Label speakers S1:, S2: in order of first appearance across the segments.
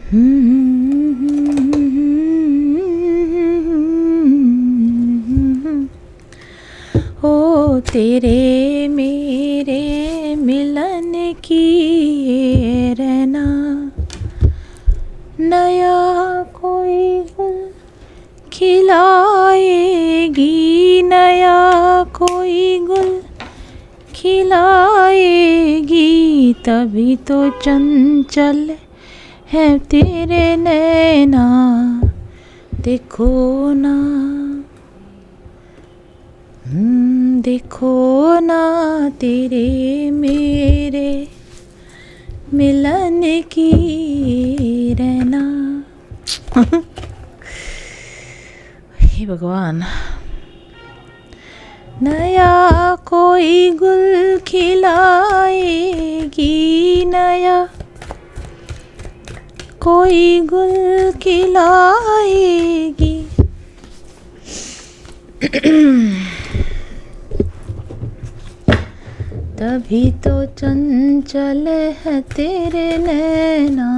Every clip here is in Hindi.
S1: ओ तेरे मेरे मिलन की रहना, नया कोई गुल खिलाएगी, नया कोई गुल खिलाएगी, तभी तो चंचल है तेरे नैना, देखो ना, देखो ना तेरे मेरे मिलन की रहना। हे भगवान। नया कोई गुल खिलाएगी, नया कोई गुल खिलाएगी, तभी तो चंचल है तेरे नैना,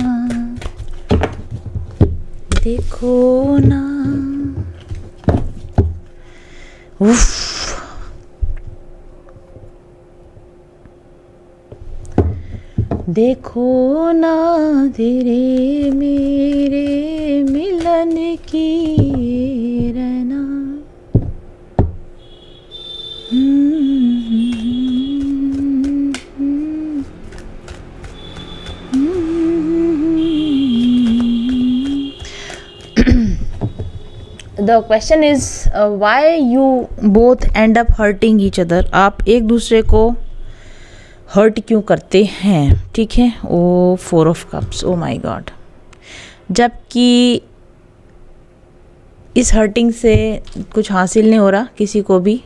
S1: देखो ना। उफ, देखो ना तेरे मेरे मिलन की रहना। The question is why you both end up hurting each other. आप एक दूसरे को हर्ट क्यों करते हैं, ठीक है। Oh 4 of Cups, oh my god. जबकि इस हर्टिंग से कुछ हासिल नहीं हो रहा किसी को भी।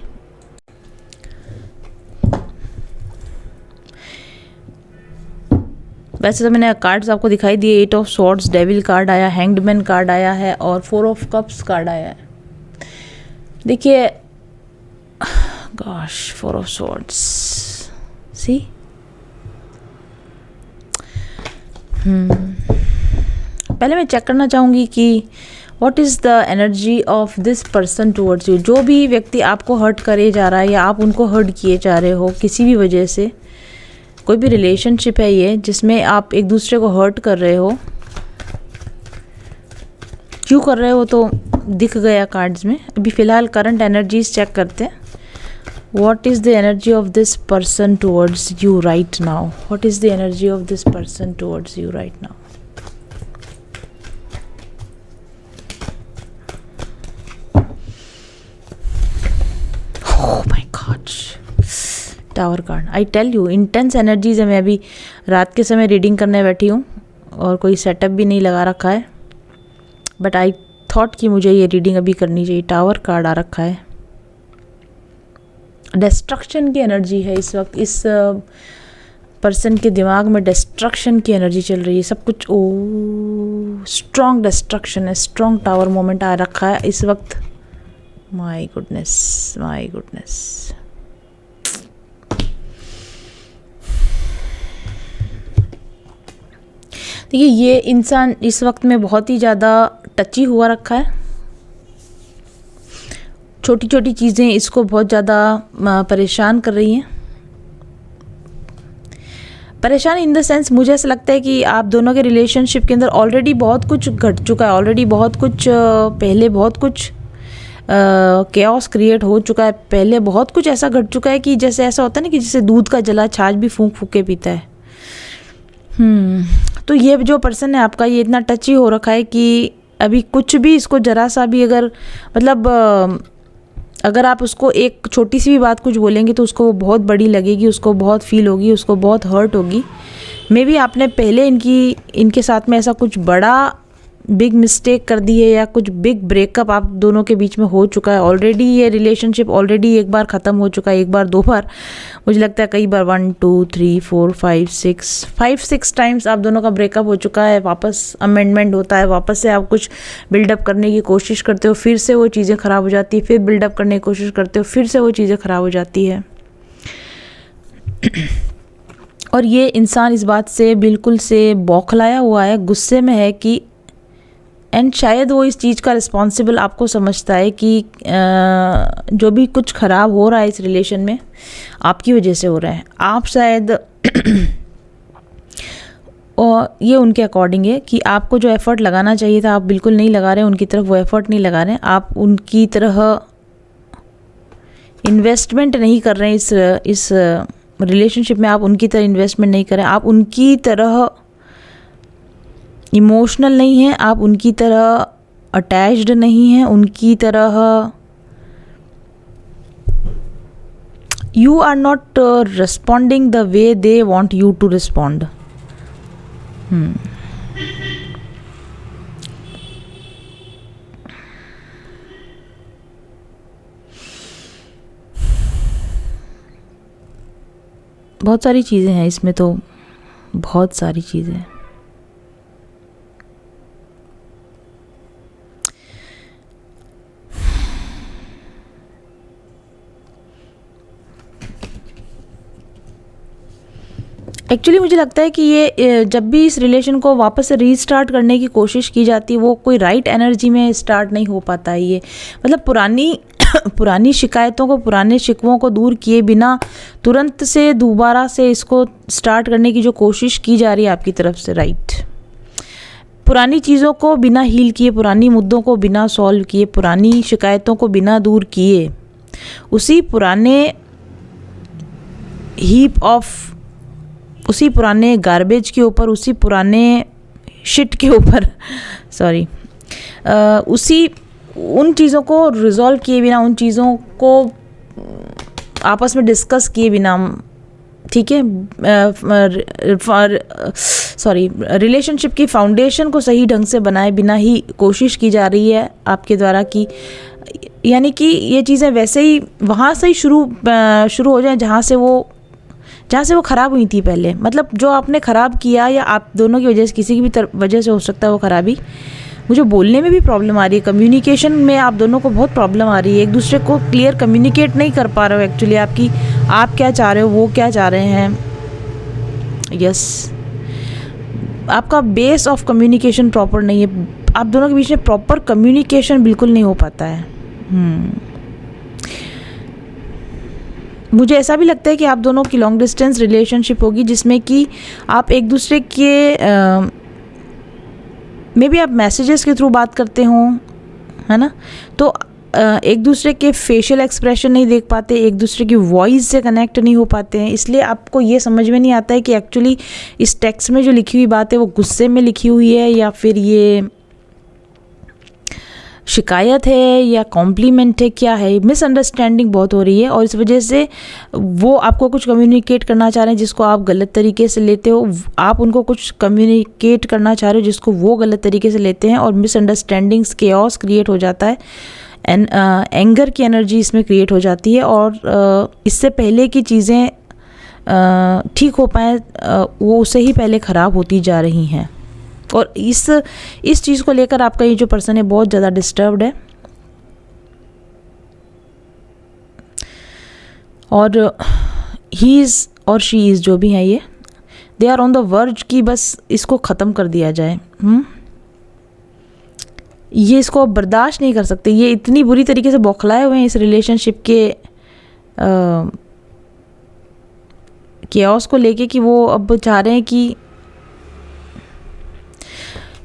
S1: वैसे तो मैंने कार्ड्स आपको दिखाई दिए। 8 of Swords, डेविल कार्ड आया, हैंग्ड मैन कार्ड आया है और 4 of Cups कार्ड आया है। देखिए गॉश, 4 of Swords, सी पहले मैं चेक करना चाहूँगी कि what is the energy of this person towards you. जो भी व्यक्ति आपको हर्ट करे जा रहा है या आप उनको हर्ट किए जा रहे हो किसी भी वजह से, कोई भी रिलेशनशिप है ये जिसमें आप एक दूसरे को हर्ट कर रहे हो, क्यों कर रहे हो तो दिख गया कार्ड्स में। अभी फ़िलहाल करंट एनर्जीज चेक करते हैं। What is the energy of this person towards you right now. What is the energy of this person towards you right now. Oh my god, tower card. I tell you, intense energies है। मैं अभी रात के समय रीडिंग करने बैठी हूँ और कोई सेटअप भी नहीं लगा रखा है, बट आई थॉट कि मुझे ये रीडिंग अभी करनी चाहिए। टावर कार्ड आ रखा है। डिस्ट्रक्शन की एनर्जी है इस वक्त। इस पर्सन के दिमाग में डिस्ट्रक्शन की एनर्जी चल रही है। सब कुछ ओ स्ट्रॉन्ग डिस्ट्रक्शन है। स्ट्रॉन्ग टावर मोमेंट आ रखा है इस वक्त। My goodness, my goodness. देखिए ये इंसान इस वक्त में बहुत ही ज़्यादा टची हुआ रखा है। छोटी छोटी चीज़ें इसको बहुत ज़्यादा परेशान कर रही हैं। परेशान इन द सेंस, मुझे ऐसा लगता है कि आप दोनों के रिलेशनशिप के अंदर ऑलरेडी बहुत कुछ घट चुका है। ऑलरेडी बहुत कुछ पहले बहुत कुछ केओस क्रिएट हो चुका है। पहले बहुत कुछ ऐसा घट चुका है कि जैसे ऐसा होता है ना कि जैसे दूध का जला छाछ भी फूंक फूंक के पीता है। तो ये जो पर्सन है आपका, ये इतना टची हो रखा है कि अभी कुछ भी इसको ज़रा सा भी अगर मतलब अगर आप उसको एक छोटी सी भी बात कुछ बोलेंगे तो उसको वो बहुत बड़ी लगेगी, उसको बहुत फील होगी, उसको बहुत हर्ट होगी। मे बी आपने पहले इनके साथ में ऐसा कुछ बड़ा बिग मिस्टेक कर दी है या कुछ बिग ब्रेकअप आप दोनों के बीच में हो चुका है ऑलरेडी। ये रिलेशनशिप ऑलरेडी एक बार ख़त्म हो चुका है, एक बार दो बार, मुझे लगता है कई बार 1 2 3 4 5 6 टाइम्स आप दोनों का ब्रेकअप हो चुका है। वापस अमेंडमेंट होता है, वापस से आप कुछ बिल्डअप करने की कोशिश करते हो, फिर से वो चीज़ें ख़राब हो जाती है, फिर बिल्डअप करने की कोशिश करते हो, फिर से वो चीज़ें ख़राब हो जाती है। और ये इंसान इस बात से बिल्कुल से बौखलाया हुआ है, गुस्से में है कि एंड शायद वो इस चीज़ का रिस्पॉन्सिबल आपको समझता है कि जो भी कुछ ख़राब हो रहा है इस रिलेशन में आपकी वजह से हो रहा है। आप शायद और ये उनके अकॉर्डिंग है कि आपको जो एफ़र्ट लगाना चाहिए था आप बिल्कुल नहीं लगा रहे हैं, उनकी तरफ वो एफ़र्ट नहीं लगा रहे हैं, आप उनकी तरह इन्वेस्टमेंट नहीं कर रहे हैं इस रिलेशनशिप में, आप उनकी तरह इन्वेस्टमेंट नहीं कर रहे हैं, आप उनकी तरह इमोशनल नहीं हैं, आप उनकी तरह अटैच्ड नहीं हैं, उनकी तरह you are not responding the way they want you to respond. बहुत सारी चीज़ें हैं इसमें, तो बहुत सारी चीज़ें हैं। एक्चुअली मुझे लगता है कि ये जब भी इस रिलेशन को वापस से रीस्टार्ट करने की कोशिश की जाती है वो कोई राइट एनर्जी में स्टार्ट नहीं हो पाता है। ये मतलब पुरानी शिकायतों को, पुराने शिकवों को दूर किए बिना तुरंत से दोबारा से इसको स्टार्ट करने की जो कोशिश की जा रही है आपकी तरफ से, राइट, पुरानी चीज़ों को बिना हील किए, पुरानी मुद्दों को बिना सॉल्व किए, पुरानी शिकायतों को बिना दूर किए, उसी पुराने हीप ऑफ, उसी पुराने गार्बेज के ऊपर, उसी पुराने शिट के ऊपर सॉरी उसी उन चीज़ों को रिजॉल्व किए बिना, उन चीज़ों को आपस में डिस्कस किए बिना, ठीक है, सॉरी, रिलेशनशिप की फाउंडेशन को सही ढंग से बनाए बिना ही कोशिश की जा रही है आपके द्वारा कि यानी कि ये चीज़ें वैसे ही वहाँ से ही शुरू हो जाए जहाँ से वो ख़राब हुई थी पहले। मतलब जो आपने ख़राब किया या आप दोनों की वजह से, किसी की भी वजह से हो सकता है वो ख़राबी। मुझे बोलने में भी प्रॉब्लम आ रही है, कम्युनिकेशन में आप दोनों को बहुत प्रॉब्लम आ रही है, एक दूसरे को क्लियर कम्युनिकेट नहीं कर पा रहे हो एक्चुअली, आप क्या चाह रहे हो, वो क्या चाह रहे हैं। यस, आपका बेस ऑफ कम्युनिकेशन प्रॉपर नहीं है, आप दोनों के बीच में प्रॉपर कम्युनिकेशन बिल्कुल नहीं हो पाता है। मुझे ऐसा भी लगता है कि आप दोनों की लॉन्ग डिस्टेंस रिलेशनशिप होगी जिसमें कि आप एक दूसरे के मे बी आप मैसेजेस के थ्रू बात करते हों, है ना, तो एक दूसरे के फेशियल एक्सप्रेशन नहीं देख पाते, एक दूसरे की वॉइस से कनेक्ट नहीं हो पाते हैं, इसलिए आपको ये समझ में नहीं आता है कि एक्चुअली इस टेक्स्ट में जो लिखी हुई बात है वो गुस्से में लिखी हुई है या फिर ये शिकायत है या कॉम्प्लीमेंट है, क्या है। मिसअंडरस्टैंडिंग बहुत हो रही है और इस वजह से वो आपको कुछ कम्युनिकेट करना चाह रहे हैं जिसको आप गलत तरीके से लेते हो, आप उनको कुछ कम्युनिकेट करना चाह रहे हो जिसको वो गलत तरीके से लेते हैं, और मिसअंडरस्टैंडिंग्स, केओस क्रिएट हो जाता है, एंगर की एनर्जी इसमें क्रिएट हो जाती है और इससे पहले की चीज़ें ठीक हो पाए वो उससे ही पहले ख़राब होती जा रही हैं। और इस चीज़ को लेकर आपका ये जो पर्सन है बहुत ज़्यादा डिस्टर्ब्ड है और ही इज़ और शी इज़ जो भी हैं ये, they are on the verge कि बस इसको ख़त्म कर दिया जाए। ये इसको बर्दाश्त नहीं कर सकते, ये इतनी बुरी तरीके से बौखलाए हुए हैं इस रिलेशनशिप के केओस को लेके कि वो अब चाह रहे हैं कि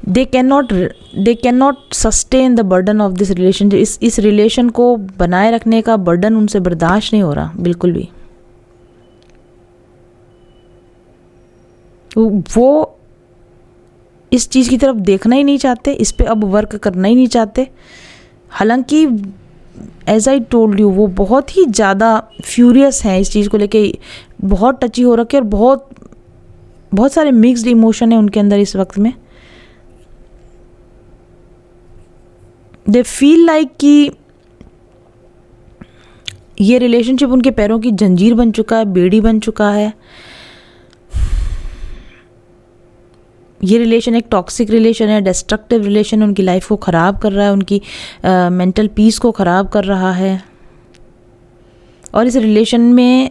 S1: they can not sustain the burden of this relationship. इस रिलेशन को बनाए रखने का बर्डन उनसे बर्दाश्त नहीं हो रहा बिल्कुल भी। वो इस चीज़ की तरफ देखना ही नहीं चाहते, इस पे अब वर्क करना ही नहीं चाहते। हालांकि एज आई टोल्ड यू वो बहुत ही ज़्यादा फ्यूरियस हैं इस चीज़ को लेके, बहुत टची हो रखे और बहुत सारे मिक्स्ड इमोशन है उनके अंदर इस वक्त में। दे फील लाइक कि ये रिलेशनशिप उनके पैरों की जंजीर बन चुका है, बेड़ी बन चुका है। ये रिलेशन एक टॉक्सिक रिलेशन है, डिस्ट्रक्टिव रिलेशन, उनकी लाइफ को ख़राब कर रहा है, उनकी मेंटल पीस को ख़राब कर रहा है। और इस रिलेशन में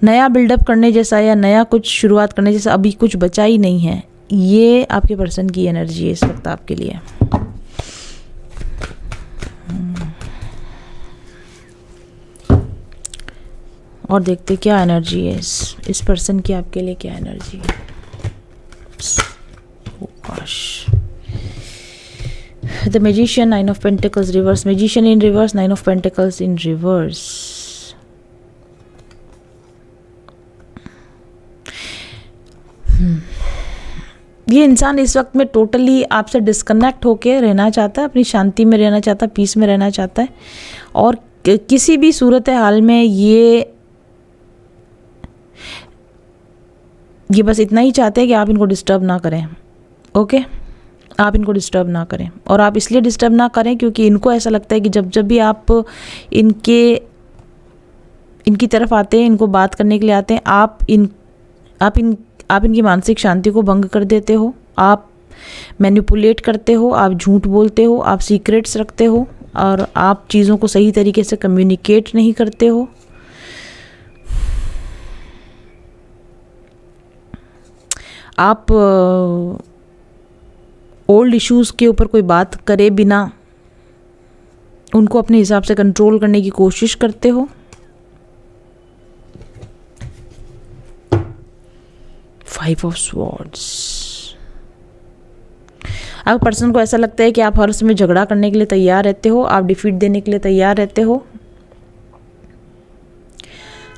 S1: नया बिल्डअप करने जैसा या नया कुछ शुरुआत करने जैसा अभी कुछ बचा ही नहीं है। ये आपके पर्सन की एनर्जी है इस वक्त आपके लिए। और देखते क्या एनर्जी है इस पर्सन की आपके लिए, क्या एनर्जी है। The magician, 9 of pentacles reverse, magician in reverse, 9 of pentacles in reverse. ये इंसान इस वक्त में टोटली आपसे डिस्कनेक्ट होके रहना चाहता है, अपनी शांति में रहना चाहता है, पीस में रहना चाहता है, और किसी भी सूरत हाल में ये बस इतना ही चाहते हैं कि आप इनको डिस्टर्ब ना करें। ओके, आप इनको डिस्टर्ब ना करें, और आप इसलिए डिस्टर्ब ना करें क्योंकि इनको ऐसा लगता है कि जब भी आप इनकी तरफ आते हैं, इनको बात करने के लिए आते हैं, आप इनकी मानसिक शांति को भंग कर देते हो, आप मैनिपुलेट करते हो, आप झूठ बोलते हो, आप सीक्रेट्स रखते हो, और आप चीज़ों को सही तरीके से कम्युनिकेट नहीं करते हो। आप ओल्ड इश्यूज़ के ऊपर कोई बात करे बिना उनको अपने हिसाब से कंट्रोल करने की कोशिश करते हो। फाइव ऑफ स्वॉर्ड्स, अब पर्सन को ऐसा लगता है कि आप हर समय झगड़ा करने के लिए तैयार रहते हो, आप डिफीट देने के लिए तैयार रहते हो,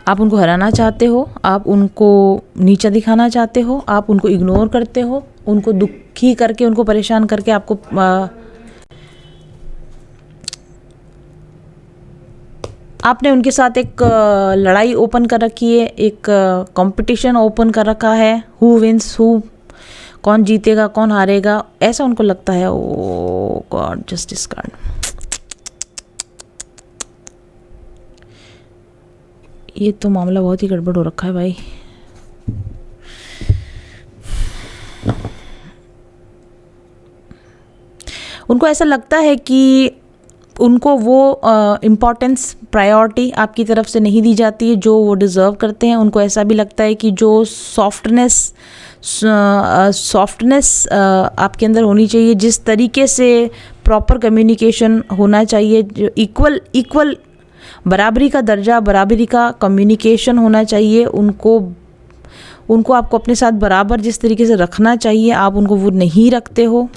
S1: आप उनको हराना चाहते हो, आप उनको नीचा दिखाना चाहते हो, आप उनको इग्नोर करते हो, उनको दुखी करके, उनको परेशान करके आपको आपने उनके साथ एक लड़ाई ओपन कर रखी है, एक कंपटीशन ओपन कर रखा है, हु विंस हु, कौन जीतेगा कौन हारेगा, ऐसा उनको लगता है। ओ गॉड, जस्टिस कार्ड, ये तो मामला बहुत ही गड़बड़ हो रखा है भाई। उनको ऐसा लगता है कि उनको वो इम्पोर्टेंस, प्रायोरिटी आपकी तरफ से नहीं दी जाती है जो वो डिज़र्व करते हैं। उनको ऐसा भी लगता है कि जो सॉफ्टनेस आपके अंदर होनी चाहिए, जिस तरीके से प्रॉपर कम्युनिकेशन होना चाहिए, जो इक्वल बराबरी का दर्जा, बराबरी का कम्युनिकेशन होना चाहिए, उनको आपको अपने साथ बराबर जिस तरीके से रखना चाहिए, आप उनको वो नहीं रखते हो,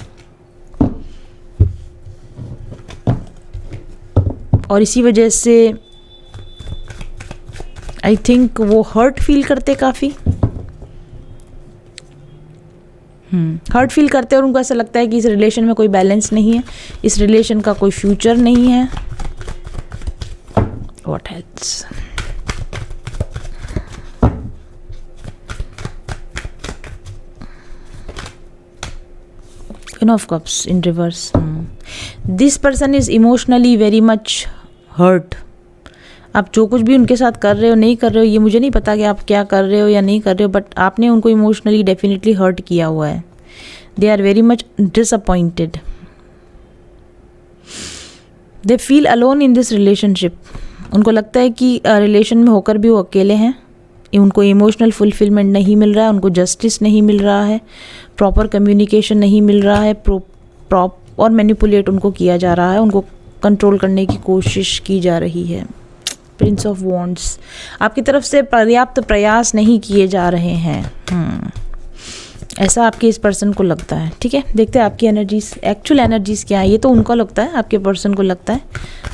S1: और इसी वजह से आई थिंक वो हर्ट फील करते, काफ़ी हर्ट फील करते हैं, और उनको ऐसा लगता है कि इस रिलेशन में कोई बैलेंस नहीं है, इस रिलेशन का कोई फ्यूचर नहीं है। What else? Queen of Cups in reverse. This person is emotionally very much hurt. आप जो कुछ भी उनके साथ कर रहे हो, नहीं कर रहे हो, ये मुझे नहीं पता कि आप क्या कर रहे हो या नहीं कर रहे हो, बट आपने उनको इमोशनली डेफिनेटली हर्ट किया हुआ है। They are very much disappointed. They feel alone in this relationship. उनको लगता है कि रिलेशन में होकर भी वो अकेले हैं, उनको इमोशनल फुलफिलमेंट नहीं मिल रहा है, उनको जस्टिस नहीं मिल रहा है, प्रॉपर कम्युनिकेशन नहीं मिल रहा है, और मैनिपुलेट उनको किया जा रहा है, उनको कंट्रोल करने की कोशिश की जा रही है। प्रिंस ऑफ वॉन्ड्स, आपकी तरफ से पर्याप्त प्रयास नहीं किए जा रहे हैं, ऐसा आपके इस पर्सन को लगता है। ठीक है, देखते हैं आपकी एनर्जीज, एक्चुअल एनर्जीज क्या है। ये तो उनको लगता है, आपके पर्सन को लगता है,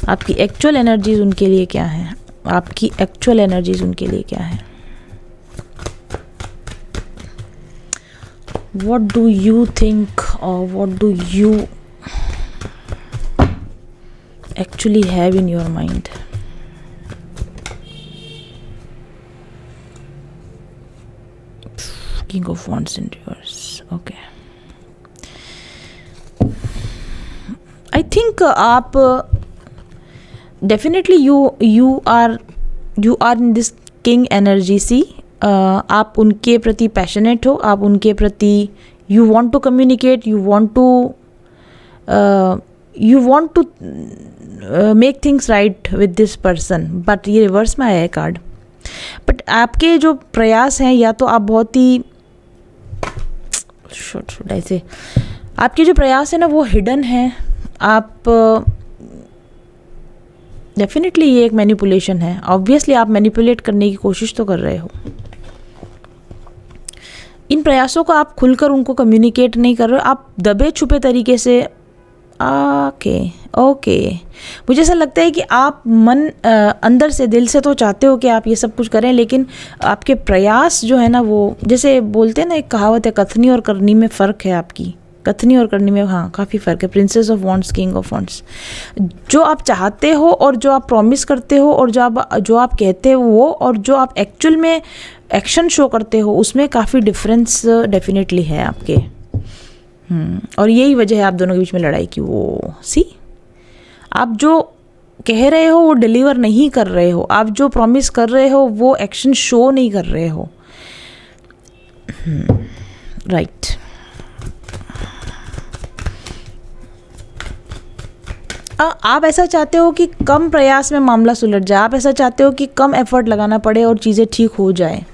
S1: आपकी एक्चुअल एनर्जीज उनके लिए क्या है, आपकी एक्चुअल एनर्जीज उनके लिए क्या है। What do you think or what do you actually have in your mind? King of Wands in reverse. Okay. I think आप definitely you are in this king energy. See, आप उनके प्रति पैशनेट हो, आप उनके प्रति you want to communicate, you want to make things right with this person, but ये रिवर्स में आया है कार्ड। बट आपके जो प्रयास हैं, या तो आप बहुत ही शुड ऐसे, आपके जो प्रयास है ना वो हिडन है। आप डेफिनेटली ये एक मैनिपुलेशन है। ऑब्वियसली आप मैनिपुलेट करने की कोशिश तो कर रहे हो। इन प्रयासों को आप खुलकर उनको कम्युनिकेट नहीं कर रहे हो, आप दबे छुपे तरीके से। ओके मुझे ऐसा लगता है कि आप अंदर से, दिल से तो चाहते हो कि आप ये सब कुछ करें, लेकिन आपके प्रयास जो है ना वो, जैसे बोलते हैं ना, एक कहावत है, कथनी और करनी में फ़र्क है। आपकी कथनी और करनी में हाँ काफ़ी फ़र्क है। Princess of wants, king of wants. जो आप चाहते हो और जो आप प्रॉमिस करते हो और जो आप कहते हो वो, और जो आप एक्चुअल में एक्शन शो करते हो, उसमें काफ़ी डिफरेंस डेफिनेटली है आपके। और यही वजह है आप दोनों के बीच में लड़ाई की। वो आप जो कह रहे हो वो डिलीवर नहीं कर रहे हो, आप जो प्रॉमिस कर रहे हो वो एक्शन शो नहीं कर रहे हो। राइट। आप ऐसा चाहते हो कि कम प्रयास में मामला सुलझ जाए, आप ऐसा चाहते हो कि कम एफर्ट लगाना पड़े और चीज़ें ठीक हो जाए।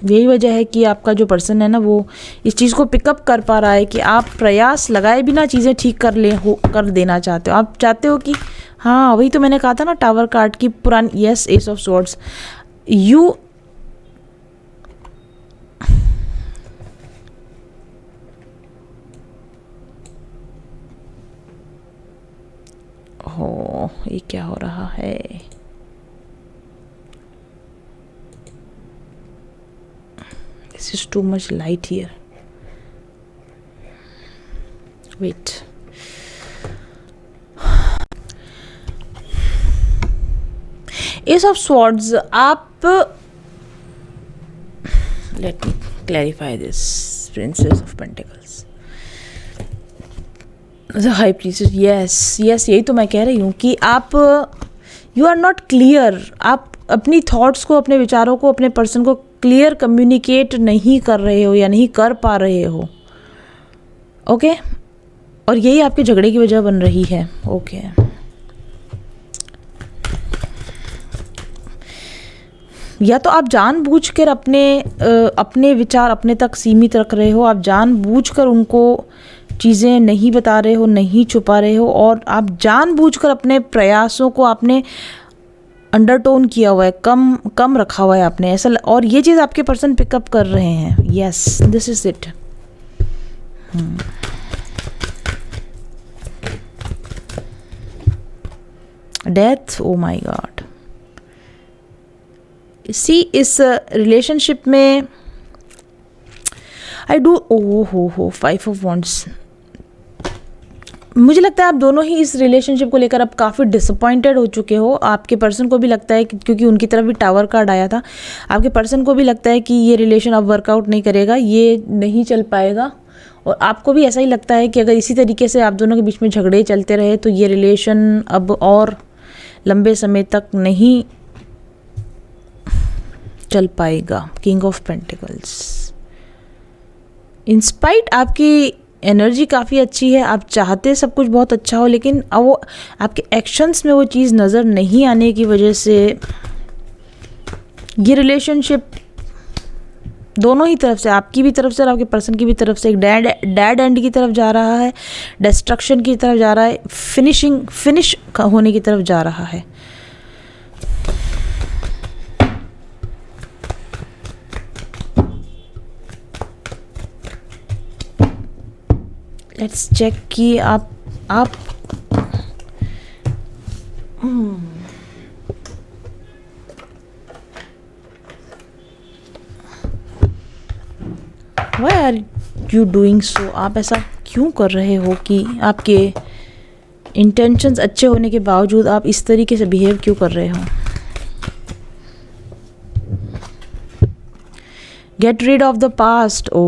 S1: यही वजह है कि आपका जो पर्सन है ना वो इस चीज़ को पिकअप कर पा रहा है कि आप प्रयास लगाए बिना चीज़ें ठीक कर देना चाहते हो। आप चाहते हो कि हाँ, वही तो मैंने कहा था ना, टावर कार्ड की पुरानी, yes, S of swords. You हो, ये क्या हो रहा है? This is too much light here. Wait. Ace of Swords, आप, let me clarify this. Princess of Pentacles. The High Priestess, yes, यही तो मैं कह रही हूँ कि आप, you are not clear. आप अपनी थॉट्स को, अपने विचारों को, अपने पर्सन को क्लियर कम्युनिकेट नहीं कर रहे हो या नहीं कर पा रहे हो। ओके और यही आपके झगड़े की वजह बन रही है। ओके या तो आप जानबूझकर अपने विचार अपने तक सीमित रख रहे हो, आप जानबूझकर उनको चीज़ें नहीं बता रहे हो, नहीं छुपा रहे हो, और आप जानबूझकर अपने प्रयासों को आपने अंडरटोन किया हुआ है, कम रखा हुआ है आपने ऐसा, और ये चीज़ आपके पर्सन पिकअप कर रहे हैं। Yes, this is it. Death, oh my god. See इस रिलेशनशिप में आई डू, ओ हो, 5 ऑफ वॉन्ट्स। मुझे लगता है आप दोनों ही इस रिलेशनशिप को लेकर अब काफ़ी डिसअपॉइंटेड हो चुके हो। आपके पर्सन को भी लगता है क्योंकि उनकी तरफ भी टावर कार्ड आया था, आपके पर्सन को भी लगता है कि ये रिलेशन अब वर्कआउट नहीं करेगा, ये नहीं चल पाएगा। और आपको भी ऐसा ही लगता है कि अगर इसी तरीके से आप दोनों के बीच में झगड़े चलते रहे तो ये रिलेशन अब और लंबे समय तक नहीं चल पाएगा। King of pentacles. इंस्पाइट आपकी एनर्जी काफ़ी अच्छी है, आप चाहते सब कुछ बहुत अच्छा हो, लेकिन अब वो आपके एक्शंस में वो चीज़ नज़र नहीं आने की वजह से ये रिलेशनशिप दोनों ही तरफ से, आपकी भी तरफ से और आपके पर्सन की भी तरफ से, एक डेड एंड की तरफ जा रहा है, डिस्ट्रक्शन की तरफ जा रहा है, फिनिश होने की तरफ जा रहा है। लेट्स चेक कि आप Why are you doing so? आप ऐसा क्यों कर रहे हो कि आपके इंटेंशंस अच्छे होने के बावजूद आप इस तरीके से बिहेव क्यों कर रहे हो? Get rid of the past. Oh,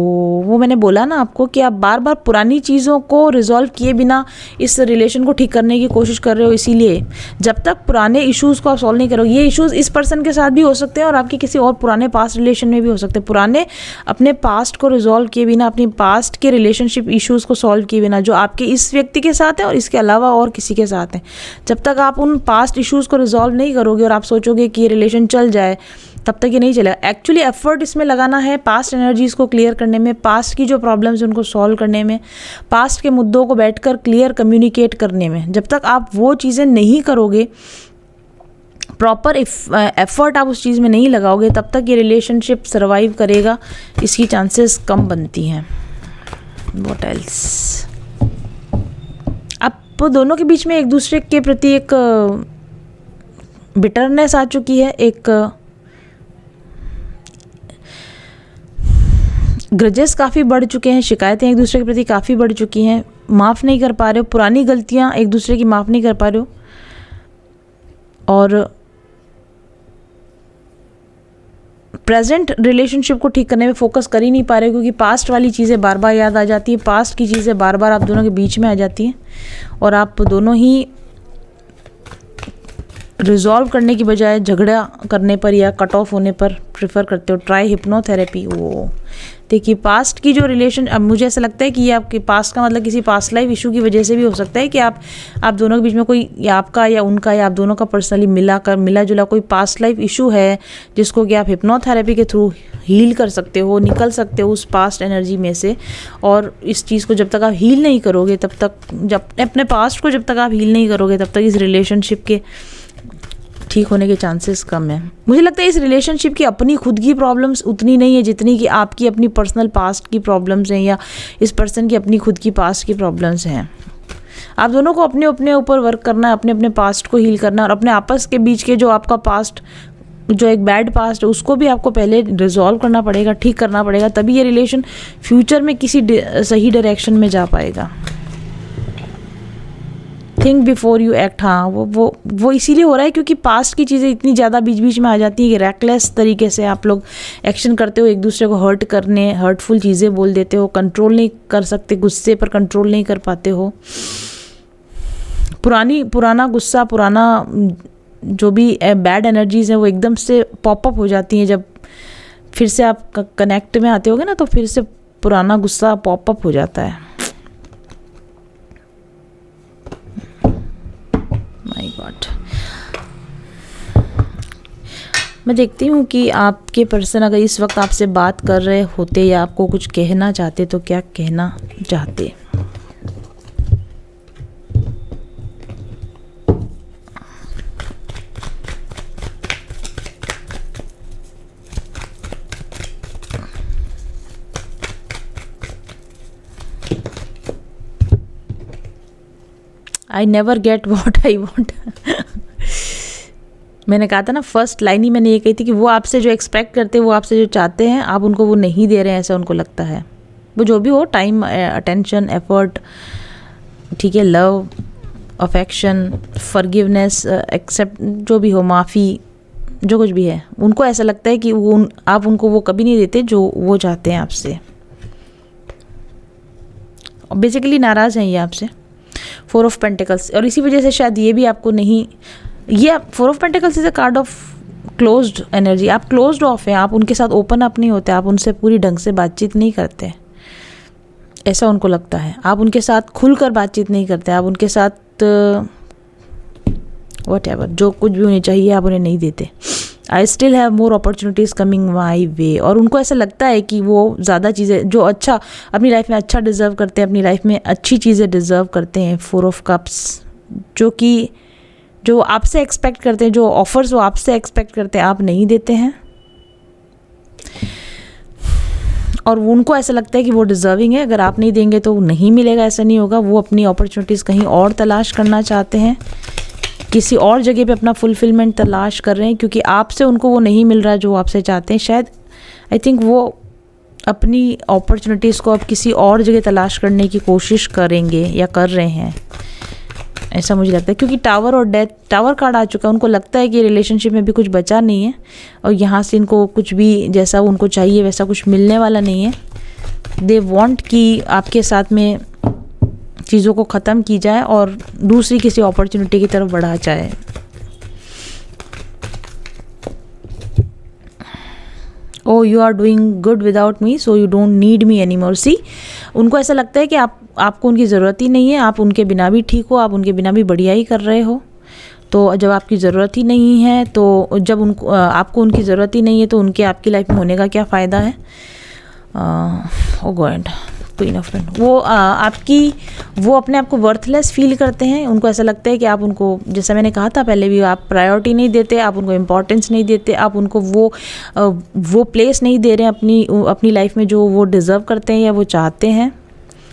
S1: वो मैंने बोला ना आपको कि आप बार बार पुरानी चीज़ों को रिजॉल्व किए बिना इस रिलेशन को ठीक करने की कोशिश कर रहे हो। इसीलिए जब तक पुराने इश्यूज़ को आप सॉल्व नहीं करोगे, ये इश्यूज़ इस पर्सन के साथ भी हो सकते हैं और आपके किसी और पुराने पास्ट रिलेशन में भी हो सकते हैं। पुराने अपने पास्ट को रिजॉल्व किए बिना, अपनी पास्ट के रिलेशनशिप इश्यूज़ को सॉल्व किए बिना, जो आपके इस व्यक्ति के साथ है और इसके अलावा और किसी के साथ है, जब तक आप उन पास्ट इश्यूज़ को रिजॉल्व नहीं करोगे और आप सोचोगे कि ये रिलेशन चल जाए, तब तक ये नहीं चलेगा। एक्चुअली एफर्ट इसमें लगाना है पास्ट एनर्जीज़ को क्लियर करने में, पास्ट की जो प्रॉब्लम्स हैं उनको सॉल्व करने में, पास्ट के मुद्दों को बैठकर क्लियर कम्युनिकेट करने में। जब तक आप वो चीज़ें नहीं करोगे, प्रॉपर एफर्ट आप उस चीज़ में नहीं लगाओगे, तब तक ये रिलेशनशिप सर्वाइव करेगा, इसकी चांसेस कम बनती हैं। व्हाट एल्स, आप दोनों के बीच में एक दूसरे के प्रति एक बिटरनेस आ चुकी है, एक ग्रजेस काफ़ी बढ़ चुके हैं, शिकायतें एक दूसरे के प्रति काफ़ी बढ़ चुकी हैं, माफ़ नहीं कर पा रहे हो, पुरानी गलतियां एक दूसरे की माफ़ नहीं कर पा रहे हो, और प्रेजेंट रिलेशनशिप को ठीक करने में फोकस कर ही नहीं पा रहे हो, क्योंकि पास्ट वाली चीज़ें बार बार याद आ जाती है, पास्ट की चीज़ें बार बार आप दोनों के बीच में आ जाती हैं और आप दोनों ही रिजॉल्व करने की बजाय झगड़ा करने पर या कट ऑफ होने पर प्रेफर करते हो। Try hypnotherapy. वो देखिए, पास्ट की जो रिलेशन, अब मुझे ऐसा लगता है कि ये आपके पास्ट का मतलब किसी पास्ट लाइफ इशू की वजह से भी हो सकता है कि आप दोनों के बीच में कोई या आपका या उनका या आप दोनों का पर्सनली मिला जुला कोई पास्ट लाइफ इशू है, जिसको कि आप हिप्नोथेरेपी के थ्रू हील कर सकते हो, निकल सकते हो उस पास्ट एनर्जी में से। और इस चीज़ को जब तक आप हील नहीं करोगे, तब तक अपने पास्ट को जब तक आप हील नहीं करोगे, तब तक इस रिलेशनशिप के ठीक होने के चांसेस कम है। मुझे लगता है इस रिलेशनशिप की अपनी खुद की प्रॉब्लम्स उतनी नहीं है जितनी कि आपकी अपनी पर्सनल पास्ट की प्रॉब्लम्स हैं या इस पर्सन की अपनी खुद की पास्ट की प्रॉब्लम्स हैं। आप दोनों को अपने अपने ऊपर वर्क करना है, अपने अपने पास्ट को हील करना है, और अपने आपस के बीच के जो आपका पास्ट, जो एक बैड पास्ट है, उसको भी आपको पहले रिजॉल्व करना पड़ेगा, ठीक करना पड़ेगा, तभी ये रिलेशन फ्यूचर में किसी सही डायरेक्शन में जा पाएगा। Think before you act. हाँ, वो इसीलिए हो रहा है क्योंकि पास्ट की चीज़ें इतनी ज़्यादा बीच बीच में आ जाती हैं कि रैकलेस तरीके से आप लोग एक्शन करते हो, एक दूसरे को हर्टफुल चीज़ें बोल देते हो, कंट्रोल नहीं कर सकते, गुस्से पर कंट्रोल नहीं कर पाते हो। पुराना गुस्सा, पुराना जो भी बैड एनर्जीज़ हैं वो एकदम से पॉपअप हो जाती हैं। जब फिर से आप कनेक्ट में आते होगे ना, तो फिर से पुराना गुस्सा पॉपअप हो जाता है। माय गॉड, मैं देखती हूँ कि आपके पर्सन अगर इस वक्त आपसे बात कर रहे होते या आपको कुछ कहना चाहते तो क्या कहना चाहते। I never get what I want. मैंने कहा था ना, फर्स्ट लाइन ही मैंने ये कही थी कि वो आपसे जो एक्सपेक्ट करते हैं, वो आपसे जो चाहते हैं, आप उनको वो नहीं दे रहे हैं, ऐसा उनको लगता है। वो जो भी हो, टाइम, अटेंशन, एफर्ट, ठीक है, लव, अफेक्शन, फॉरगिवनेस, एक्सेप्ट, जो भी हो, माफ़ी, जो कुछ भी है, उनको ऐसा लगता है कि आप उनको वो कभी नहीं देते जो वो चाहते हैं आपसे। बेसिकली नाराज़ हैं ये आपसे। 4 ऑफ पेंटिकल्स, और इसी वजह से शायद ये भी आपको नहीं, ये 4 of pentacles is a card of closed energy. आप क्लोज्ड ऑफ हैं, आप उनके साथ ओपन अप नहीं होते, आप उनसे पूरी ढंग से बातचीत नहीं करते, ऐसा उनको लगता है। आप उनके साथ खुलकर बातचीत नहीं करते, आप उनके साथ व्हाटएवर जो कुछ भी होनी चाहिए आप उन्हें नहीं देते। I still have more opportunities coming my way, और उनको ऐसा लगता है कि वो ज़्यादा चीज़ें जो अच्छा अपनी लाइफ में अच्छा डिज़र्व करते हैं, अपनी लाइफ में अच्छी चीज़ें डिज़र्व करते हैं। 4 ऑफ कप्स, जो आपसे एक्सपेक्ट करते हैं, जो ऑफर्स वो आपसे एक्सपेक्ट करते हैं, आप नहीं देते हैं, और उनको ऐसा लगता है कि वो डिज़र्विंग है, अगर आप नहीं देंगे तो नहीं मिलेगा, ऐसा नहीं होगा। वो अपनी अपॉर्चुनिटीज़ कहीं और तलाश करना चाहते हैं, किसी और जगह पे अपना फुलफिलमेंट तलाश कर रहे हैं, क्योंकि आपसे उनको वो नहीं मिल रहा है जो आपसे चाहते हैं। शायद आई थिंक वो अपनी अपॉर्चुनिटीज़ को अब किसी और जगह तलाश करने की कोशिश करेंगे या कर रहे हैं, ऐसा मुझे लगता है, क्योंकि टावर और डेथ, टावर कार्ड आ चुका है, उनको लगता है कि रिलेशनशिप में भी कुछ बचा नहीं है और यहाँ से इनको कुछ भी जैसा उनको चाहिए वैसा कुछ मिलने वाला नहीं है। दे वांट कि आपके साथ में चीज़ों को ख़त्म की जाए और दूसरी किसी अपॉर्चुनिटी की तरफ बढ़ा जाए। Oh you are doing good without me so you don't need me any more. See, उनको ऐसा लगता है कि आपको उनकी ज़रूरत ही नहीं है, आप उनके बिना भी ठीक हो, आप उनके बिना भी बढ़िया ही कर रहे हो। तो जब आपकी ज़रूरत ही नहीं है, तो जब उनको आपको उनकी ज़रूरत ही नहीं है तो उनके आपकी लाइफ में होने का क्या फ़ायदा है। ओ गॉड, क्वीन ऑफ पेंट, वो अपने आप को वर्थलेस फील करते हैं। उनको ऐसा लगता है कि आप उनको, जैसा मैंने कहा था पहले भी, आप प्रायोरिटी नहीं देते, आप उनको इम्पोर्टेंस नहीं देते, आप उनको वो प्लेस नहीं दे रहे हैं अपनी लाइफ में जो वो डिज़र्व करते हैं या वो चाहते हैं।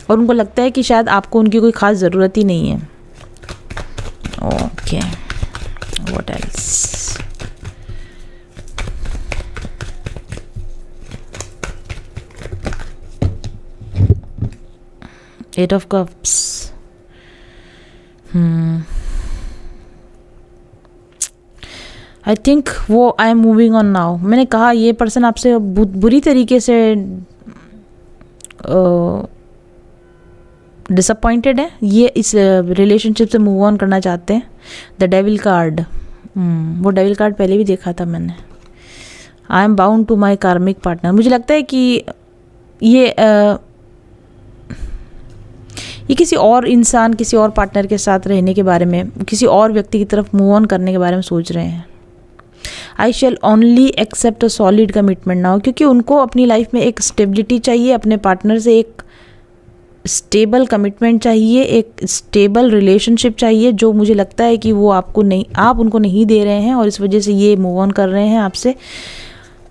S1: और उनको लगता है कि शायद आपको उनकी कोई ख़ास ज़रूरत ही नहीं है। Okay, what else. Eight of cups, I think वो I am moving on now. मैंने कहा ये पर्सन आपसे बुरी तरीके से डिसअपॉइंटेड है, ये इस रिलेशनशिप से मूव ऑन करना चाहते हैं। द डेविल कार्ड, वो डेविल कार्ड पहले भी देखा था मैंने। I am bound to my karmic partner, मुझे लगता है कि ये किसी और इंसान, किसी और पार्टनर के साथ रहने के बारे में, किसी और व्यक्ति की तरफ मूव ऑन करने के बारे में सोच रहे हैं। I shall only accept a solid commitment now, क्योंकि उनको अपनी लाइफ में एक स्टेबिलिटी चाहिए, अपने पार्टनर से एक स्टेबल कमिटमेंट चाहिए, एक स्टेबल रिलेशनशिप चाहिए, जो मुझे लगता है कि वो आप उनको नहीं दे रहे हैं और इस वजह से ये मूव ऑन कर रहे हैं आपसे,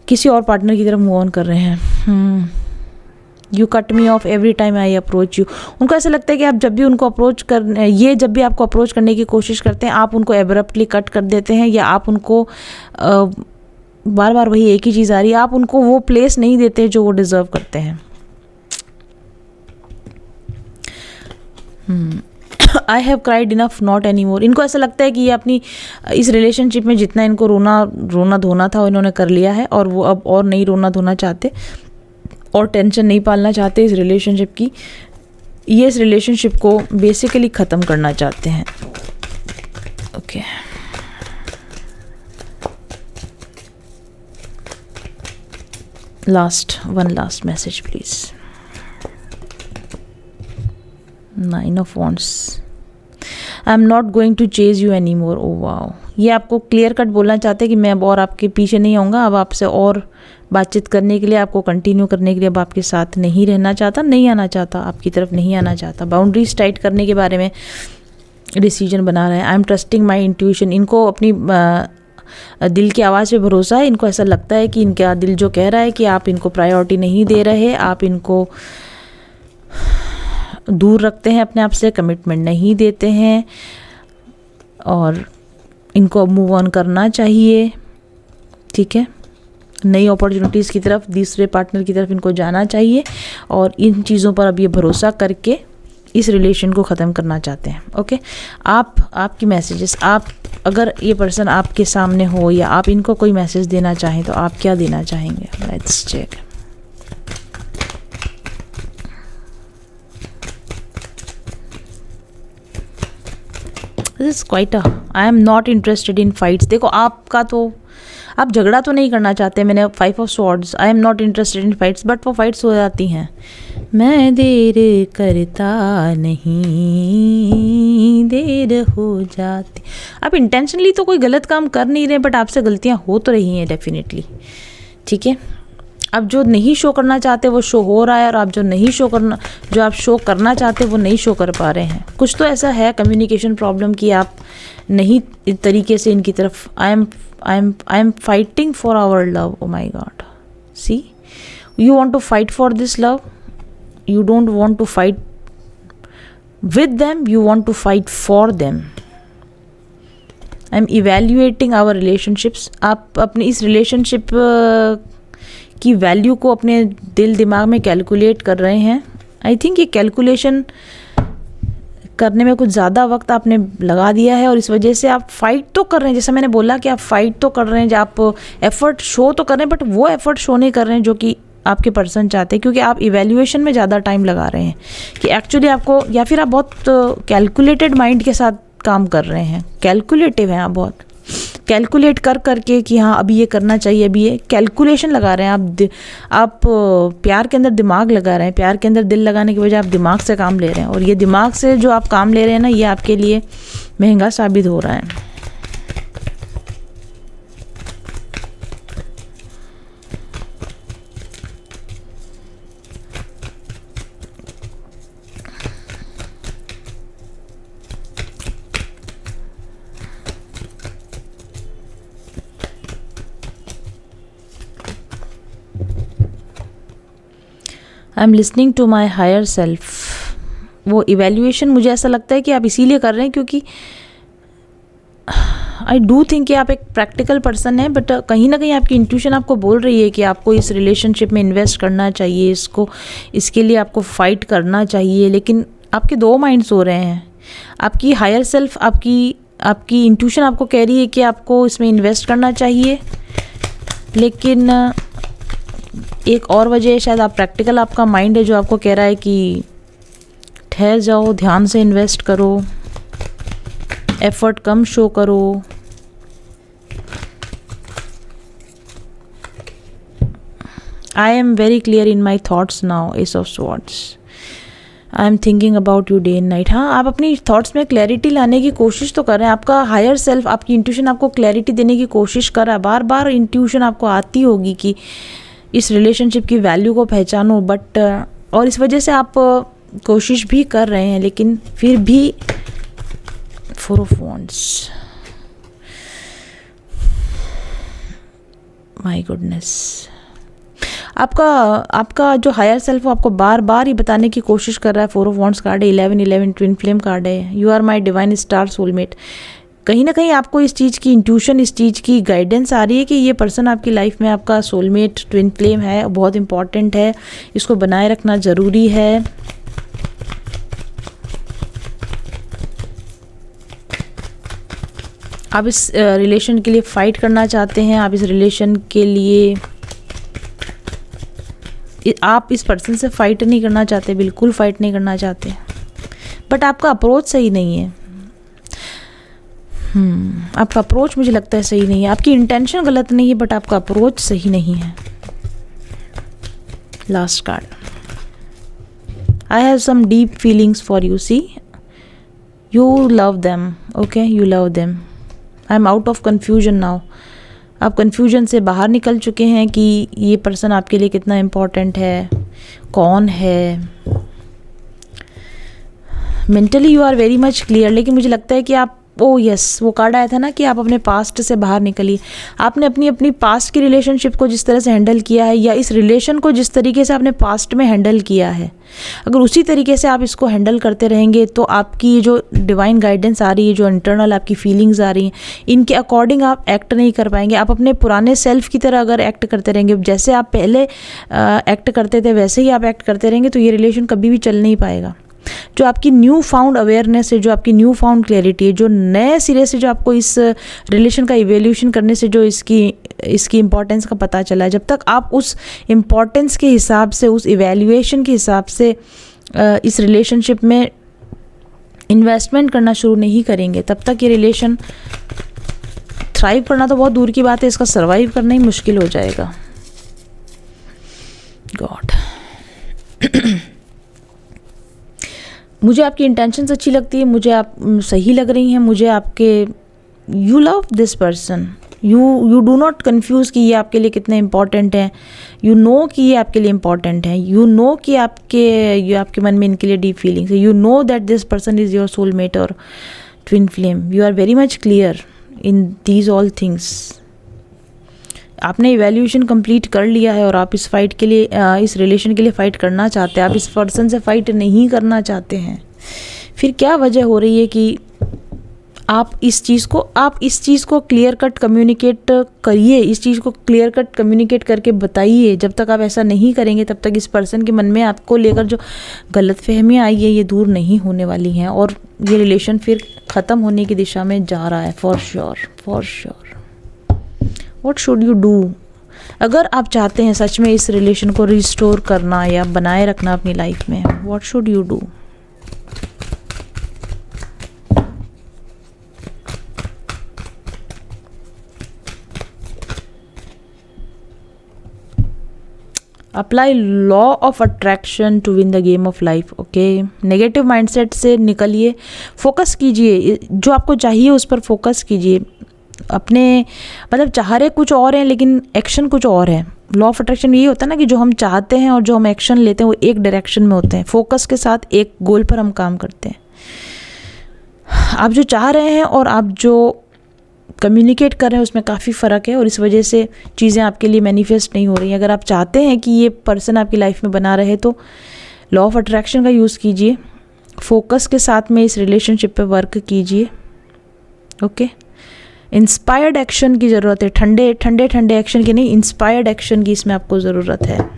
S1: किसी और पार्टनर की तरफ मूव ऑन कर रहे हैं। You cut me of every time I approach you, उनको ऐसा लगता है कि आप जब भी उनको जब भी आपको अप्रोच करने की कोशिश करते हैं, आप उनको एब्रप्टली कट कर देते हैं, या आप उनको बार बार वही एक ही चीज़ आ रही है, आप उनको वो प्लेस नहीं देते जो वो डिज़र्व करते हैं। I have cried enough not any more, इनको ऐसा लगता है कि ये अपनी इस रिलेशनशिप में जितना इनको रोना धोना था इन्होंने कर लिया है, और वो अब और नहीं रोना धोना चाहते और टेंशन नहीं पालना चाहते इस रिलेशनशिप की। ये इस रिलेशनशिप को बेसिकली ख़त्म करना चाहते हैं। Okay, one last message please. 9 of wands, I am not going to chase you any more. Oh wow, ये आपको क्लियर कट बोलना चाहते हैं कि मैं अब और आपके पीछे नहीं आऊँगा, अब आपसे और बातचीत करने के लिए, आपको कंटिन्यू करने के लिए अब आपके साथ नहीं रहना चाहता, नहीं आना चाहता, आपकी तरफ नहीं आना चाहता। बाउंड्रीज टाइट करने के बारे में डिसीजन बना रहे हैं। I am trusting my intuition, इनको अपनी दिल की आवाज़ पे भरोसा है। इनको ऐसा लगता है कि इनका दिल जो कह रहा है कि आप इनको प्रायोरिटी नहीं दे रहे, आप इनको दूर रखते हैं अपने आप से, कमिटमेंट नहीं देते हैं, और इनको अब मूव ऑन करना चाहिए। ठीक है, नई अपॉर्चुनिटीज़ की तरफ, दूसरे पार्टनर की तरफ इनको जाना चाहिए, और इन चीज़ों पर अब ये भरोसा करके इस रिलेशन को ख़त्म करना चाहते हैं। ओके, आपकी मैसेजेस, अगर ये पर्सन आपके सामने हो या आप इनको कोई मैसेज देना चाहें तो आप क्या देना चाहेंगे? Let's check. This is quite I am not interested in fights. देखो, आप झगड़ा तो नहीं करना चाहते। मैंने 5 of swords, I am not interested in fights, but वो फाइट्स हो जाती हैं। मैं देर करता नहीं, देर हो जाती। आप इंटेंशनली तो कोई गलत काम कर नहीं रहे, बट आपसे गलतियां हो तो रही हैं डेफिनेटली। ठीक है, अब जो नहीं शो करना चाहते वो शो हो रहा है, और आप जो आप शो करना चाहते वो नहीं शो कर पा रहे हैं। कुछ तो ऐसा है कम्युनिकेशन प्रॉब्लम कि आप नहीं इस तरीके से इनकी तरफ। I am fighting for our love. Oh my god, see, you want to fight for this love, you don't want to fight with them, you want to fight for them. I'm evaluating our relationships. आप अपनी इस रिलेशनशिप की वैल्यू को अपने दिल दिमाग में कैलकुलेट कर रहे हैं। आई थिंक ये कैलकुलेशन करने में कुछ ज़्यादा वक्त आपने लगा दिया है और इस वजह से आप फाइट तो कर रहे हैं, जैसे मैंने बोला कि आप फाइट तो कर रहे हैं, आप एफर्ट शो तो कर रहे हैं, बट वो एफर्ट शो नहीं कर रहे हैं जो कि आपके पर्सन चाहते हैं, क्योंकि आप इवैल्यूएशन में ज़्यादा टाइम लगा रहे हैं कि एक्चुअली आपको, या फिर आप बहुत कैलकुलेटेड माइंड के साथ काम कर रहे हैं, कैलकुलेटिव हैं आप, बहुत कैलकुलेट कर करके कि हाँ अभी ये करना चाहिए, अभी ये कैलकुलेशन लगा रहे हैं आप प्यार के अंदर दिमाग लगा रहे हैं, प्यार के अंदर दिल लगाने की वजह आप दिमाग से काम ले रहे हैं, और ये दिमाग से जो आप काम ले रहे हैं ना, ये आपके लिए महंगा साबित हो रहा है। I am listening to my higher self. वो इवेल्यूएशन मुझे ऐसा लगता है कि आप इसीलिए कर रहे हैं क्योंकि आई डू थिंक कि आप एक प्रैक्टिकल पर्सन हैं, बट कहीं ना कहीं आपकी इंट्यूशन आपको बोल रही है कि आपको इस रिलेशनशिप में इन्वेस्ट करना चाहिए, इसके लिए आपको फाइट करना चाहिए, लेकिन आपके दो माइंड्स हो रहे हैं। आपकी हायर सेल्फ, आपकी इंट्यूशन आपको कह रही है कि आपको इसमें इन्वेस्ट करना चाहिए, लेकिन एक और वजह है शायद आप प्रैक्टिकल, आपका माइंड है जो आपको कह रहा है कि ठहर जाओ, ध्यान से इन्वेस्ट करो, एफर्ट कम शो करो। I am very clear in my thoughts now, S of swords. I am thinking about you day and night. हाँ, आप अपनी थॉट्स में क्लैरिटी लाने की कोशिश तो कर रहे हैं। आपका हायर सेल्फ, आपकी इंट्यूशन आपको क्लैरिटी देने की कोशिश कर रहा है। बार बार इंट्यूशन आपको आती होगी कि इस रिलेशनशिप की वैल्यू को पहचानो, बट और इस वजह से आप कोशिश भी कर रहे हैं, लेकिन फिर भी 4 ऑफ वॉन्ड्स, माय गुडनेस, आपका जो हायर सेल्फ वो आपको बार बार ही बताने की कोशिश कर रहा है। 4 ऑफ वॉन्ड्स कार्ड है, 11 ट्विन फ्लेम कार्ड है, you are my divine star soulmate. कहीं ना कहीं आपको इस चीज़ की इंट्यूशन, इस चीज़ की गाइडेंस आ रही है कि ये पर्सन आपकी लाइफ में आपका सोलमेट, ट्विन फ्लेम है, बहुत इंपॉर्टेंट है, इसको बनाए रखना ज़रूरी है। आप इस रिलेशन के लिए फ़ाइट करना चाहते हैं, आप इस रिलेशन के लिए, आप इस पर्सन से फ़ाइट नहीं करना चाहते, बिल्कुल फ़ाइट नहीं करना चाहते, बट आपका अप्रोच सही नहीं है। आपका अप्रोच मुझे लगता है सही नहीं है। आपकी इंटेंशन गलत नहीं है, बट आपका अप्रोच सही नहीं है। Last card, I have some deep feelings for you, see you love them, okay, you love them. I am out of confusion now. आप कन्फ्यूजन से बाहर निकल चुके हैं कि ये पर्सन आपके लिए कितना इम्पोर्टेंट है, कौन है। Mentally you are very much clear, लेकिन मुझे लगता है कि आप, यस, वो कार्ड आया था ना कि आप अपने पास्ट से बाहर निकलिए। आपने अपनी पास्ट की रिलेशनशिप को जिस तरह से हैंडल किया है, या इस रिलेशन को जिस तरीके से आपने पास्ट में हैंडल किया है, अगर उसी तरीके से आप इसको हैंडल करते रहेंगे तो आपकी जो डिवाइन गाइडेंस आ रही है, जो इंटरनल आपकी फीलिंग्स आ रही हैं, इनके अकॉर्डिंग आप एक्ट नहीं कर पाएंगे। आप अपने पुराने सेल्फ की तरह अगर एक्ट करते रहेंगे, जैसे आप पहले एक्ट करते थे वैसे ही आप एक्ट करते रहेंगे, तो ये रिलेशन कभी भी चल नहीं पाएगा। जो आपकी न्यू फाउंड अवेयरनेस है, जो आपकी न्यू फाउंड क्लैरिटी है, जो नए सिरे से जो आपको इस रिलेशन का इवैल्यूएशन करने से जो इसकी इम्पोर्टेंस का पता चला है, जब तक आप उस इम्पोर्टेंस के हिसाब से, उस इवैल्यूएशन के हिसाब से इस रिलेशनशिप में इन्वेस्टमेंट करना शुरू नहीं करेंगे, तब तक ये रिलेशन थ्राइव करना तो बहुत दूर की बात है, इसका सर्वाइव करना ही मुश्किल हो जाएगा। गॉड, मुझे आपकी इंटेंशंस अच्छी लगती है, मुझे आप सही लग रही हैं, मुझे आपके, you love this person, you do not confuse कि ये आपके लिए कितने इंपॉर्टेंट हैं। यू नो कि ये आपके लिए इंपॉर्टेंट है, यू नो कि आपके मन में इनके लिए डीप फीलिंग्स है, you know that this person is your soulmate और twin flame. You are very much clear in these all things. आपने इवैल्यूएशन कंप्लीट कर लिया है और आप इस फाइट के लिए, इस रिलेशन के लिए फ़ाइट करना चाहते हैं, आप इस पर्सन से फ़ाइट नहीं करना चाहते हैं। फिर क्या वजह हो रही है कि आप इस चीज़ को क्लियर कट कम्युनिकेट करिए, इस चीज़ को क्लियर कट कम्युनिकेट करके बताइए। जब तक आप ऐसा नहीं करेंगे तब तक इस पर्सन के मन में आपको लेकर जो गलतफहमियाँ आई है ये दूर नहीं होने वाली हैं, और ये रिलेशन फिर ख़त्म होने की दिशा में जा रहा है for sure. What should you do? अगर आप चाहते हैं सच में इस रिलेशन को रिस्टोर करना या बनाए रखना अपनी लाइफ में, what should you do? Apply law of attraction to win the game of life. Okay, negative mindset से निकलिए, फोकस कीजिए, जो आपको चाहिए उस पर फोकस कीजिए। अपने मतलब चाह रहे कुछ और हैं लेकिन एक्शन कुछ और है। लॉ ऑफ अट्रैक्शन ये होता है ना कि जो हम चाहते हैं और जो हम एक्शन लेते हैं वो एक डायरेक्शन में होते हैं, फोकस के साथ एक गोल पर हम काम करते हैं। आप जो चाह रहे हैं और आप जो कम्युनिकेट कर रहे हैं उसमें काफ़ी फ़र्क है, और इस वजह से चीज़ें आपके लिए मैनिफेस्ट नहीं हो रही हैं। अगर आप चाहते हैं कि ये पर्सन आपकी लाइफ में बना रहे तो लॉ ऑफ अट्रैक्शन का यूज़ कीजिए, फोकस के साथ में इस रिलेशनशिप पे वर्क कीजिए। ओके, इंस्पायर्ड एक्शन की ज़रूरत है, ठंडे एक्शन की नहीं, इंस्पायर्ड एक्शन की इसमें आपको ज़रूरत है।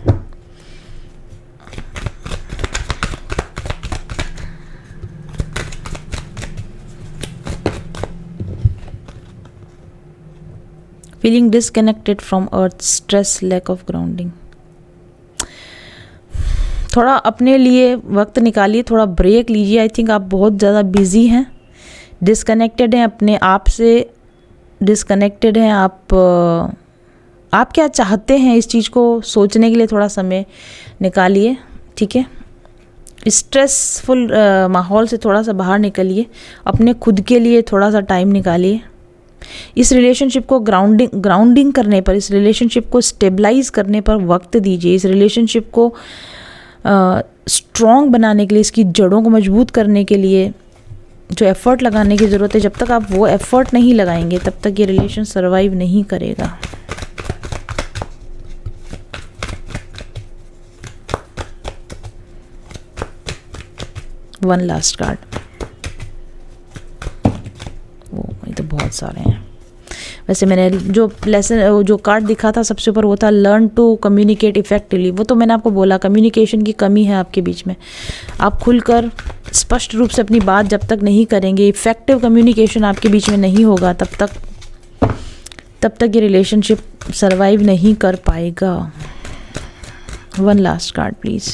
S1: Feeling disconnected from earth, stress, lack of grounding. थोड़ा अपने लिए वक्त निकालिए, थोड़ा ब्रेक लीजिए। आई थिंक आप बहुत ज़्यादा बिजी हैं, डिसकनेक्टेड हैं, अपने आप से डिसकनेक्टेड हैं। आप क्या चाहते हैं इस चीज़ को सोचने के लिए थोड़ा समय निकालिए, ठीक है। स्ट्रेसफुल माहौल से थोड़ा सा बाहर निकलिए, अपने खुद के लिए थोड़ा सा टाइम निकालिए। इस रिलेशनशिप को ग्राउंडिंग करने पर, इस रिलेशनशिप को स्टेबलाइज करने पर वक्त दीजिए। इस रिलेशनशिप को स्ट्रॉन्ग बनाने के लिए, इसकी जड़ों को मजबूत करने के लिए जो एफ़र्ट लगाने की ज़रूरत है, जब तक आप वो एफ़र्ट नहीं लगाएंगे तब तक ये रिलेशन सर्वाइव नहीं करेगा। वन लास्ट कार्ड, ये तो बहुत सारे हैं। वैसे मैंने जो कार्ड दिखा था सबसे ऊपर वो था लर्न टू कम्युनिकेट इफेक्टिवली। वो तो मैंने आपको बोला कम्युनिकेशन की कमी है आपके बीच में। आप खुलकर स्पष्ट रूप से अपनी बात जब तक नहीं करेंगे, इफेक्टिव कम्युनिकेशन आपके बीच में नहीं होगा, तब तक ये रिलेशनशिप सर्वाइव नहीं कर पाएगा। One last card please.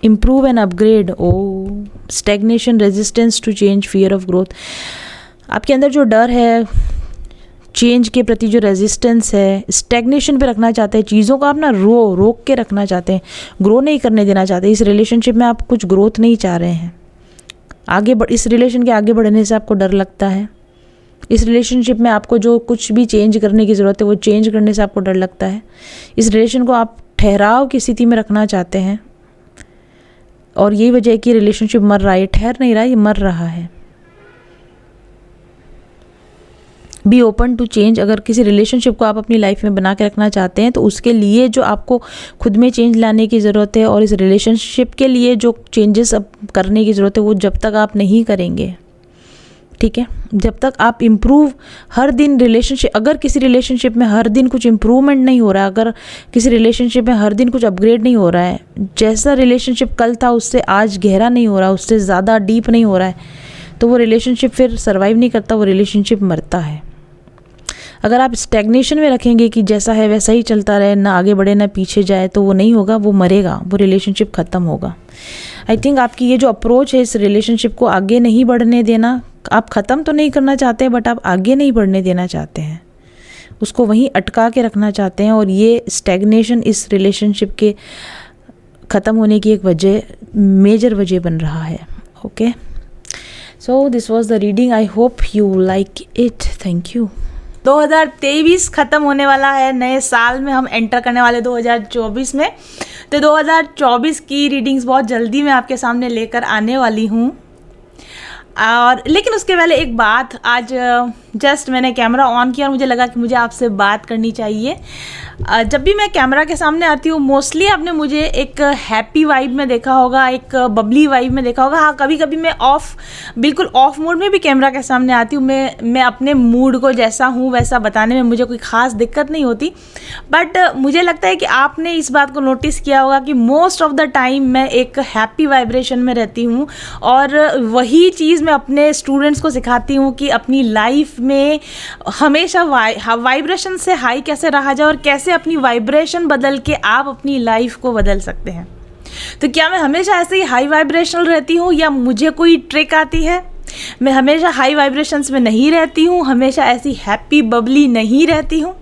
S1: Improve and upgrade. Stagnation, resistance to change, fear of growth. आपके अंदर जो डर है, चेंज के प्रति जो रेजिस्टेंस है, स्टैग्नेशन पे रखना चाहते हैं चीज़ों को, आप ना रोक के रखना चाहते हैं, ग्रो नहीं करने देना चाहते। इस रिलेशनशिप में आप कुछ ग्रोथ नहीं चाह रहे हैं। इस रिलेशन के आगे बढ़ने से आपको डर लगता है। इस रिलेशनशिप में आपको जो कुछ भी चेंज करने की ज़रूरत है वो चेंज करने से आपको डर लगता है। इस रिलेशन को आप ठहराव की स्थिति में रखना चाहते हैं, और यही वजह है कि रिलेशनशिप मर रहा है, ठहर नहीं रहा, ये मर रहा है। Be open to change. अगर किसी रिलेशनशिप को आप अपनी लाइफ में बना के रखना चाहते हैं तो उसके लिए जो आपको खुद में चेंज लाने की ज़रूरत है, और इस रिलेशनशिप के लिए जो चेंजेस अब करने की ज़रूरत है वो जब तक आप नहीं करेंगे, ठीक है, जब तक आप इम्प्रूव हर दिन अगर किसी रिलेशनशिप में हर दिन कुछ इम्प्रूवमेंट नहीं हो रहा है, अगर किसी रिलेशनशिप में हर दिन कुछ अपग्रेड नहीं हो रहा है, जैसा रिलेशनशिप कल था उससे आज गहरा नहीं हो रहा, उससे ज़्यादा डीप नहीं हो रहा है, तो वो रिलेशनशिप फिर सर्वाइव नहीं करता, वो रिलेशनशिप मरता है। अगर आप स्टैग्नेशन में रखेंगे कि जैसा है वैसा ही चलता रहे, ना आगे बढ़े ना पीछे जाए, तो वो नहीं होगा, वो मरेगा, वो रिलेशनशिप ख़त्म होगा। आई थिंक आपकी ये जो अप्रोच है इस रिलेशनशिप को आगे नहीं बढ़ने देना, आप ख़त्म तो नहीं करना चाहते बट आप आगे नहीं बढ़ने देना चाहते हैं, उसको वहीं अटका के रखना चाहते हैं, और ये स्टैग्नेशन इस रिलेशनशिप के ख़त्म होने की एक मेजर वजह बन रहा है। Okay, so this was the reading, I hope you like it, thank you. 2023 ख़त्म होने वाला है, नए साल में हम एंटर करने वाले 2024 में। तो 2024 की रीडिंग्स बहुत जल्दी मैं आपके सामने लेकर आने वाली हूँ। और लेकिन उसके पहले एक बात, आज जस्ट मैंने कैमरा ऑन किया और मुझे लगा कि मुझे आपसे बात करनी चाहिए। जब भी मैं कैमरा के सामने आती हूँ मोस्टली आपने मुझे एक हैप्पी वाइब में देखा होगा, एक बबली वाइब में देखा होगा। हाँ, कभी कभी मैं बिल्कुल ऑफ मूड में भी कैमरा के सामने आती हूँ। मैं अपने मूड को जैसा हूँ वैसा बताने में मुझे कोई ख़ास दिक्कत नहीं होती, बट मुझे लगता है कि आपने इस बात को नोटिस किया होगा कि मोस्ट ऑफ द टाइम मैं एक हैप्पी वाइब्रेशन में रहती हूँ, और वही चीज़ मैं अपने स्टूडेंट्स को सिखाती हूँ कि अपनी लाइफ में हमेशा वाइब्रेशन से हाई कैसे रहा जाए और कैसे अपनी वाइब्रेशन बदल के आप अपनी लाइफ को बदल सकते हैं। तो क्या मैं हमेशा ऐसे ही हाई वाइब्रेशनल रहती हूँ या मुझे कोई ट्रिक आती है? मैं हमेशा हाई वाइब्रेशंस में नहीं रहती हूँ, हमेशा ऐसी हैप्पी बबली नहीं रहती हूँ।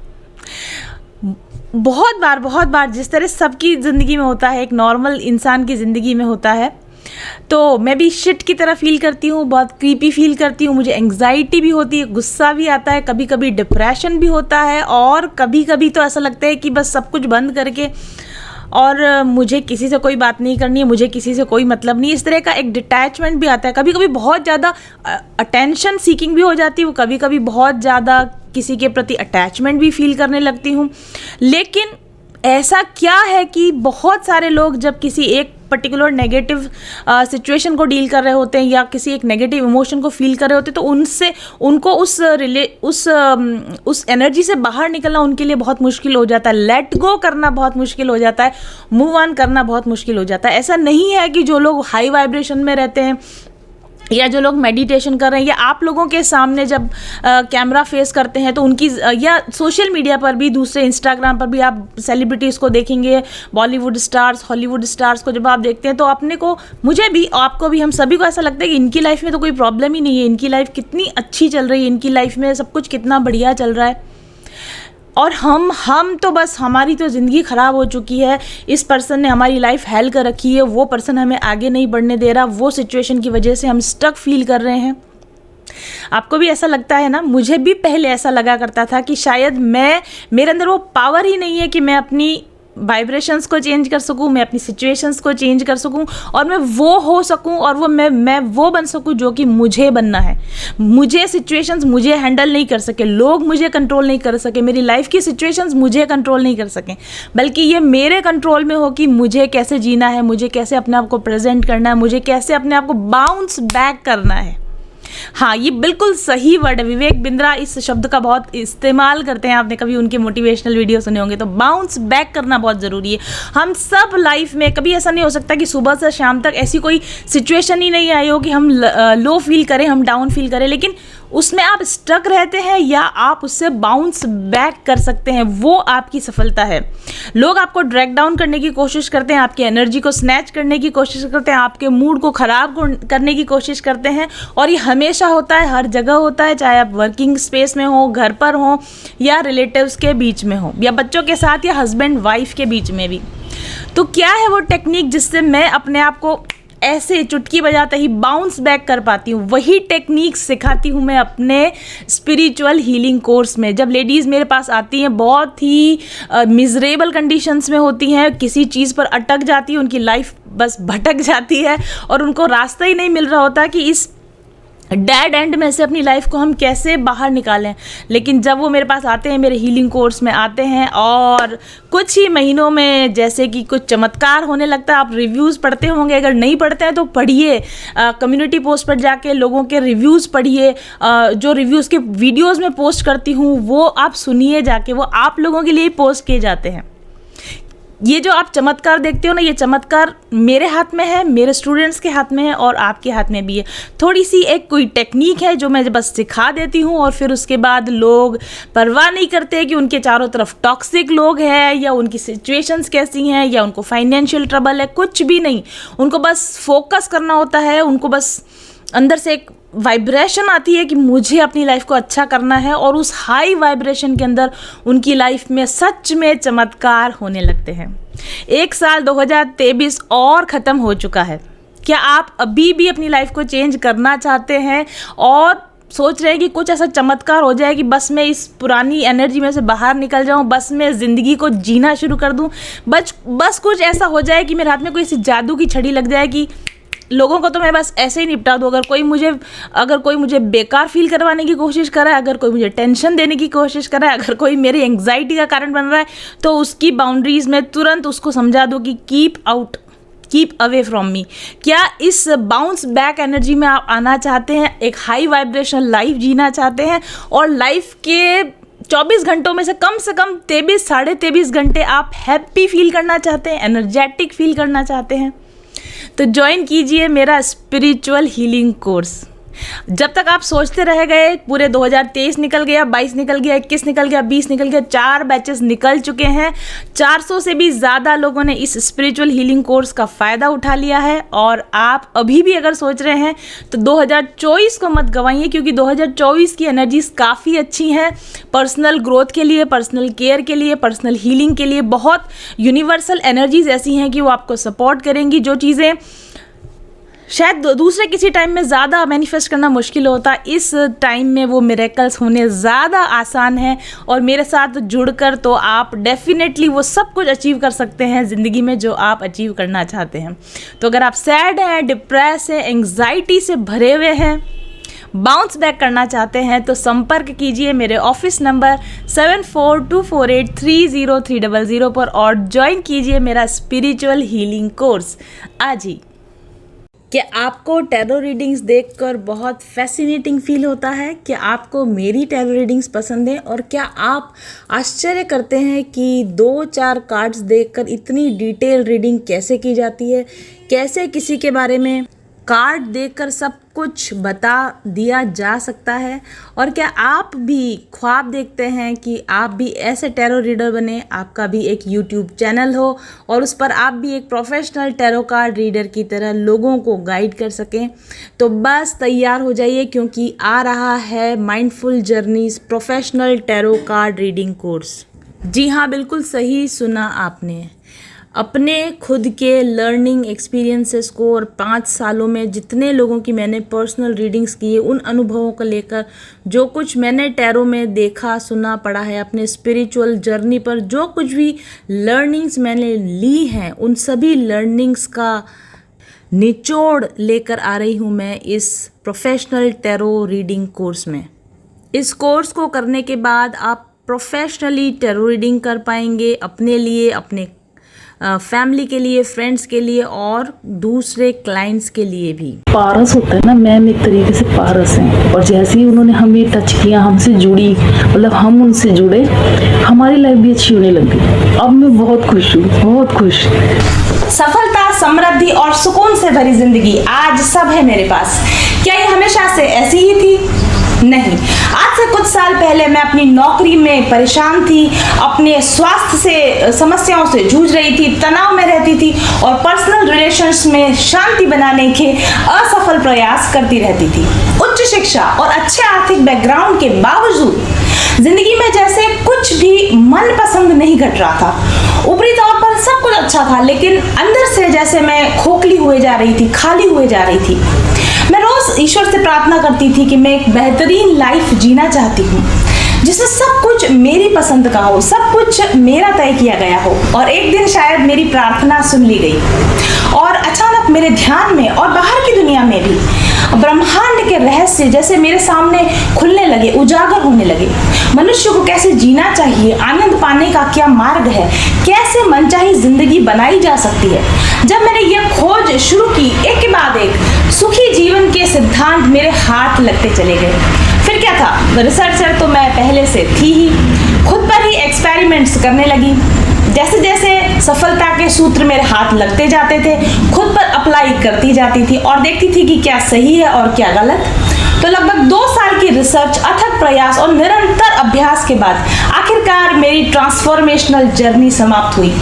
S1: बहुत बार जिस तरह सबकी ज़िंदगी में होता है, एक नॉर्मल इंसान की ज़िंदगी में होता है, तो मैं भी शिट की तरह फील करती हूँ, बहुत क्रीपी फील करती हूँ, मुझे एंग्जाइटी भी होती है, गुस्सा भी आता है, कभी कभी डिप्रेशन भी होता है, और कभी कभी तो ऐसा लगता है कि बस सब कुछ बंद करके और मुझे किसी से कोई बात नहीं करनी है, मुझे किसी से कोई मतलब नहीं। इस तरह का एक डिटैचमेंट भी आता है। कभी कभी बहुत ज़्यादा अटेंशन सीकिंग भी हो जाती है, कभी कभी बहुत ज़्यादा किसी के प्रति अटैचमेंट भी फील करने लगती हूँ। लेकिन ऐसा क्या है कि बहुत सारे लोग जब किसी एक पर्टिकुलर नेगेटिव सिचुएशन को डील कर रहे होते हैं या किसी एक नेगेटिव इमोशन को फील कर रहे होते हैं, तो उनको उस एनर्जी से बाहर निकलना उनके लिए बहुत मुश्किल हो जाता है, लेट गो करना बहुत मुश्किल हो जाता है, मूव ऑन करना बहुत मुश्किल हो जाता है। ऐसा नहीं है कि जो लोग हाई वाइब्रेशन में रहते हैं या जो लोग मेडिटेशन कर रहे हैं या आप लोगों के सामने जब कैमरा फेस करते हैं तो उनकी, या सोशल मीडिया पर भी, दूसरे इंस्टाग्राम पर भी आप सेलिब्रिटीज़ को देखेंगे, बॉलीवुड स्टार्स, हॉलीवुड स्टार्स को जब आप देखते हैं तो अपने को, मुझे भी, आपको भी, हम सभी को ऐसा लगता है कि इनकी लाइफ में तो कोई प्रॉब्लम ही नहीं है, इनकी लाइफ कितनी अच्छी चल रही है, इनकी लाइफ में सब कुछ कितना बढ़िया चल रहा है, और हम तो बस, हमारी तो ज़िंदगी ख़राब हो चुकी है, इस पर्सन ने हमारी लाइफ हेल कर रखी है, वो पर्सन हमें आगे नहीं बढ़ने दे रहा, वो सिचुएशन की वजह से हम स्टक फील कर रहे हैं। आपको भी ऐसा लगता है ना? मुझे भी पहले ऐसा लगा करता था कि शायद मेरे अंदर वो पावर ही नहीं है कि मैं अपनी वाइब्रेशंस को चेंज कर सकूं, मैं अपनी सिचुएशंस को चेंज कर सकूं और मैं वो हो सकूं और मैं वो बन सकूं जो कि मुझे बनना है। मुझे सिचुएशंस मुझे हैंडल नहीं कर सके, लोग मुझे कंट्रोल नहीं कर सके, मेरी लाइफ की सिचुएशंस मुझे कंट्रोल नहीं कर सकें, बल्कि ये मेरे कंट्रोल में हो कि मुझे कैसे जीना है, मुझे कैसे अपने आप को प्रेजेंट करना है, मुझे कैसे अपने आप को बाउंस बैक करना है। हाँ, ये बिल्कुल सही वर्ड है। विवेक बिंद्रा इस शब्द का बहुत इस्तेमाल करते हैं, आपने कभी उनके मोटिवेशनल वीडियो सुने होंगे। तो बाउंस बैक करना बहुत ज़रूरी है। हम सब लाइफ में, कभी ऐसा नहीं हो सकता कि सुबह से शाम तक ऐसी कोई सिचुएशन ही नहीं आई हो कि हम लो फील करें, हम डाउन फील करें, लेकिन उसमें आप स्टक रहते हैं या आप उससे बाउंस बैक कर सकते हैं, वो आपकी सफलता है। लोग आपको ड्रैग डाउन करने की कोशिश करते हैं, आपकी एनर्जी को स्नैच करने की कोशिश करते हैं, आपके मूड को ख़राब करने की कोशिश करते हैं, और ये हमेशा होता है, हर जगह होता है, चाहे आप वर्किंग स्पेस में हो, घर पर हो, या रिलेटिव्स के बीच में हो, या बच्चों के साथ, या हस्बैंड वाइफ के बीच में भी। तो क्या है वो टेक्निक जिससे मैं अपने आप को ऐसे चुटकी बजाते ही बाउंस बैक कर पाती हूँ? वही टेक्निक सिखाती हूँ मैं अपने स्पिरिचुअल हीलिंग कोर्स में। जब लेडीज़ मेरे पास आती हैं, बहुत ही मिजरेबल कंडीशंस में होती हैं, किसी चीज़ पर अटक जाती है, उनकी लाइफ बस भटक जाती है और उनको रास्ता ही नहीं मिल रहा होता कि इस डेड एंड में से अपनी लाइफ को हम कैसे बाहर निकालें। लेकिन जब वो मेरे पास आते हैं, मेरे हीलिंग कोर्स में आते हैं, और कुछ ही महीनों में जैसे कि कुछ चमत्कार होने लगता है। आप रिव्यूज़ पढ़ते होंगे, अगर नहीं पढ़ते हैं तो पढ़िए, कम्युनिटी पोस्ट पर जाके लोगों के रिव्यूज़ पढ़िए, जो रिव्यूज़ के वीडियोज़ में पोस्ट करती हूँ वो आप सुनिए जाके, वो आप लोगों के लिए पोस्ट किए जाते हैं। ये जो आप चमत्कार देखते हो ना, ये चमत्कार मेरे हाथ में है, मेरे स्टूडेंट्स के हाथ में है, और आपके हाथ में भी है। थोड़ी सी एक कोई टेक्निक है जो मैं बस सिखा देती हूँ, और फिर उसके बाद लोग परवाह नहीं करते कि उनके चारों तरफ टॉक्सिक लोग हैं, या उनकी सिचुएशंस कैसी हैं, या उनको फाइनेंशियल ट्रबल है, कुछ भी नहीं। उनको बस फोकस करना होता है, उनको बस अंदर से एक वाइब्रेशन आती है कि मुझे अपनी लाइफ को अच्छा करना है, और उस हाई वाइब्रेशन के अंदर उनकी लाइफ में सच में चमत्कार होने लगते हैं। एक साल 2023 और ख़त्म हो चुका है। क्या आप अभी भी अपनी लाइफ को चेंज करना चाहते हैं और सोच रहे हैं कि कुछ ऐसा चमत्कार हो जाए कि बस मैं इस पुरानी एनर्जी में से बाहर निकल जाऊं, बस मैं ज़िंदगी को जीना शुरू कर दूं, बस कुछ ऐसा हो जाए कि मेरे हाथ में कोई ऐसी जादू की छड़ी लग जाए कि लोगों को तो मैं बस ऐसे ही निपटा दूँ। अगर कोई मुझे बेकार फील करवाने की कोशिश कर रहा है, अगर कोई मुझे टेंशन देने की कोशिश कर रहा है, अगर कोई मेरी एंग्जाइटी का कारण बन रहा है, तो उसकी बाउंड्रीज में तुरंत उसको समझा दो कि कीप अवे फ्रॉम मी। क्या इस बाउंस बैक एनर्जी में आप आना चाहते हैं, एक हाई वाइब्रेशनल लाइफ जीना चाहते हैं, और लाइफ के 24 घंटों में से कम 23 साढ़े 23 घंटे आप हैप्पी फील करना चाहते हैं, एनर्जेटिक फील करना चाहते हैं, तो ज्वाइन कीजिए मेरा स्पिरिचुअल हीलिंग कोर्स। जब तक आप सोचते रह गए, पूरे 2023 निकल गया, 22 निकल गया, 21 निकल गया, 20 निकल गया, 4 बैचेस निकल चुके हैं। 400 से भी ज़्यादा लोगों ने इस स्पिरिचुअल हीलिंग कोर्स का फ़ायदा उठा लिया है। और आप अभी भी अगर सोच रहे हैं तो 2024 को मत गंवाइए, क्योंकि 2024 की एनर्जीज काफ़ी अच्छी हैं पर्सनल ग्रोथ के लिए, पर्सनल केयर के लिए, पर्सनल हीलिंग के लिए। बहुत यूनिवर्सल एनर्जीज ऐसी हैं कि वो आपको सपोर्ट करेंगी। जो चीज़ें शायद दूसरे किसी टाइम में ज़्यादा मैनिफेस्ट करना मुश्किल होता, इस टाइम में वो मिरेकल्स होने ज़्यादा आसान है। और मेरे साथ जुड़कर तो आप डेफिनेटली वो सब कुछ अचीव कर सकते हैं ज़िंदगी में जो आप अचीव करना चाहते हैं। तो अगर आप सैड हैं, डिप्रेस हैं, एंग्जाइटी से भरे हुए हैं, बाउंस बैक करना चाहते हैं, तो संपर्क कीजिए मेरे ऑफिस नंबर 7424830300 पर और ज्वाइन कीजिए मेरा स्पिरिचुअल हीलिंग कोर्स आज ही। क्या आपको टैरो रीडिंग्स देखकर बहुत फैसिनेटिंग फील होता है? क्या आपको मेरी टैरो रीडिंग्स पसंद है? और क्या आप आश्चर्य करते हैं कि 2-4 कार्ड्स देखकर इतनी डिटेल रीडिंग कैसे की जाती है? कैसे किसी के बारे में कार्ड देखकर सब कुछ बता दिया जा सकता है? और क्या आप भी ख्वाब देखते हैं कि आप भी ऐसे टैरो रीडर बने, आपका भी एक यूट्यूब चैनल हो और उस पर आप भी एक प्रोफेशनल टैरो कार्ड रीडर की तरह लोगों को गाइड कर सकें? तो बस तैयार हो जाइए, क्योंकि आ रहा है Mindful Journeys professional tarot card reading course. जी हाँ, बिल्कुल सही सुना आपने। अपने खुद के लर्निंग एक्सपीरियंसेस को और 5 सालों में जितने लोगों की मैंने पर्सनल रीडिंग्स की है, उन अनुभवों को लेकर जो कुछ मैंने टैरो में देखा, सुना, पढ़ा है, अपने स्पिरिचुअल जर्नी पर जो कुछ भी लर्निंग्स मैंने ली हैं, उन सभी लर्निंग्स का निचोड़ लेकर आ रही हूँ मैं इस प्रोफेशनल टैरो रीडिंग कोर्स में। इस कोर्स को करने के बाद आप प्रोफेशनली टैरो रीडिंग कर पाएंगे, अपने लिए, अपने फैमिली के लिए, फ्रेंड्स के लिए और दूसरे क्लाइंट्स के लिए भी।
S2: पारस होता है ना, मैम एक तरीके से पारस हैं, और जैसे ही उन्होंने हमें टच किया, हमसे जुड़ी, मतलब हम उनसे जुड़े, हमारी लाइफ भी अच्छी होने लग गई। अब मैं बहुत खुश हूँ, बहुत खुश।
S3: सफलता, समृद्धि और सुकून से भरी जिंदगी आज सब है मेरे पास। क्या ये हमेशा से ऐसी ही थी? नहीं। आज से कुछ साल पहले मैं अपनी नौकरी में परेशान थी, अपने स्वास्थ्य से समस्याओं से जूझ रही थी, तनाव में रहती थी और पर्सनल रिलेशंस में शांति बनाने के असफल प्रयास करती रहती थी। उच्च शिक्षा और अच्छे आर्थिक बैकग्राउंड के बावजूद जिंदगी में जैसे कुछ भी मन पसंद नहीं घट रहा था। ऊपरी तौर पर सब कुछ अच्छा था, लेकिन अंदर से जैसे मैं खोखली हुए जा रही थी, खाली हुए जा रही थी। मैं रोज ईश्वर से प्रार्थना करती थी कि मैं एक बेहतरीन लाइफ जीना चाहती हूँ, जिसमें सब कुछ मेरी पसंद का हो, सब कुछ मेरा तय किया गया हो। और एक दिन शायद मेरी प्रार्थना सुन ली गई और अचानक मेरे ध्यान में और बाहर की दुनिया में भी ब्रह्मांड के रहस्य जैसे मेरे सामने खुलने लगे, उजागर होने लगे। मनुष्य को कैसे जीना चाहिए, आनंद पाने का क्या मार्ग है, कैसे मनचाही जिंदगी बनाई जा सकती है। जब मैंने यह खोज शुरू की, एक के बाद एक सुखी जीवन के सिद्धांत मेरे हाथ लगते चले गए। फिर क्या था, रिसर्चर तो मैं पहले से थी ही, खुद पर ही एक्सपेरिमेंट्स करने लगी। जैसे जैसे सफलता के सूत्र मेरे हाथ लगते जाते थे, खुद पर अप्लाई करती जाती थी और देखती थी कि क्या सही है और क्या गलत। तो लगभग 2 साल की रिसर्च, अथक प्रयास और निरंतर अभ्यास के बाद आखिरकार मेरी ट्रांसफॉर्मेशनल जर्नी समाप्त हुई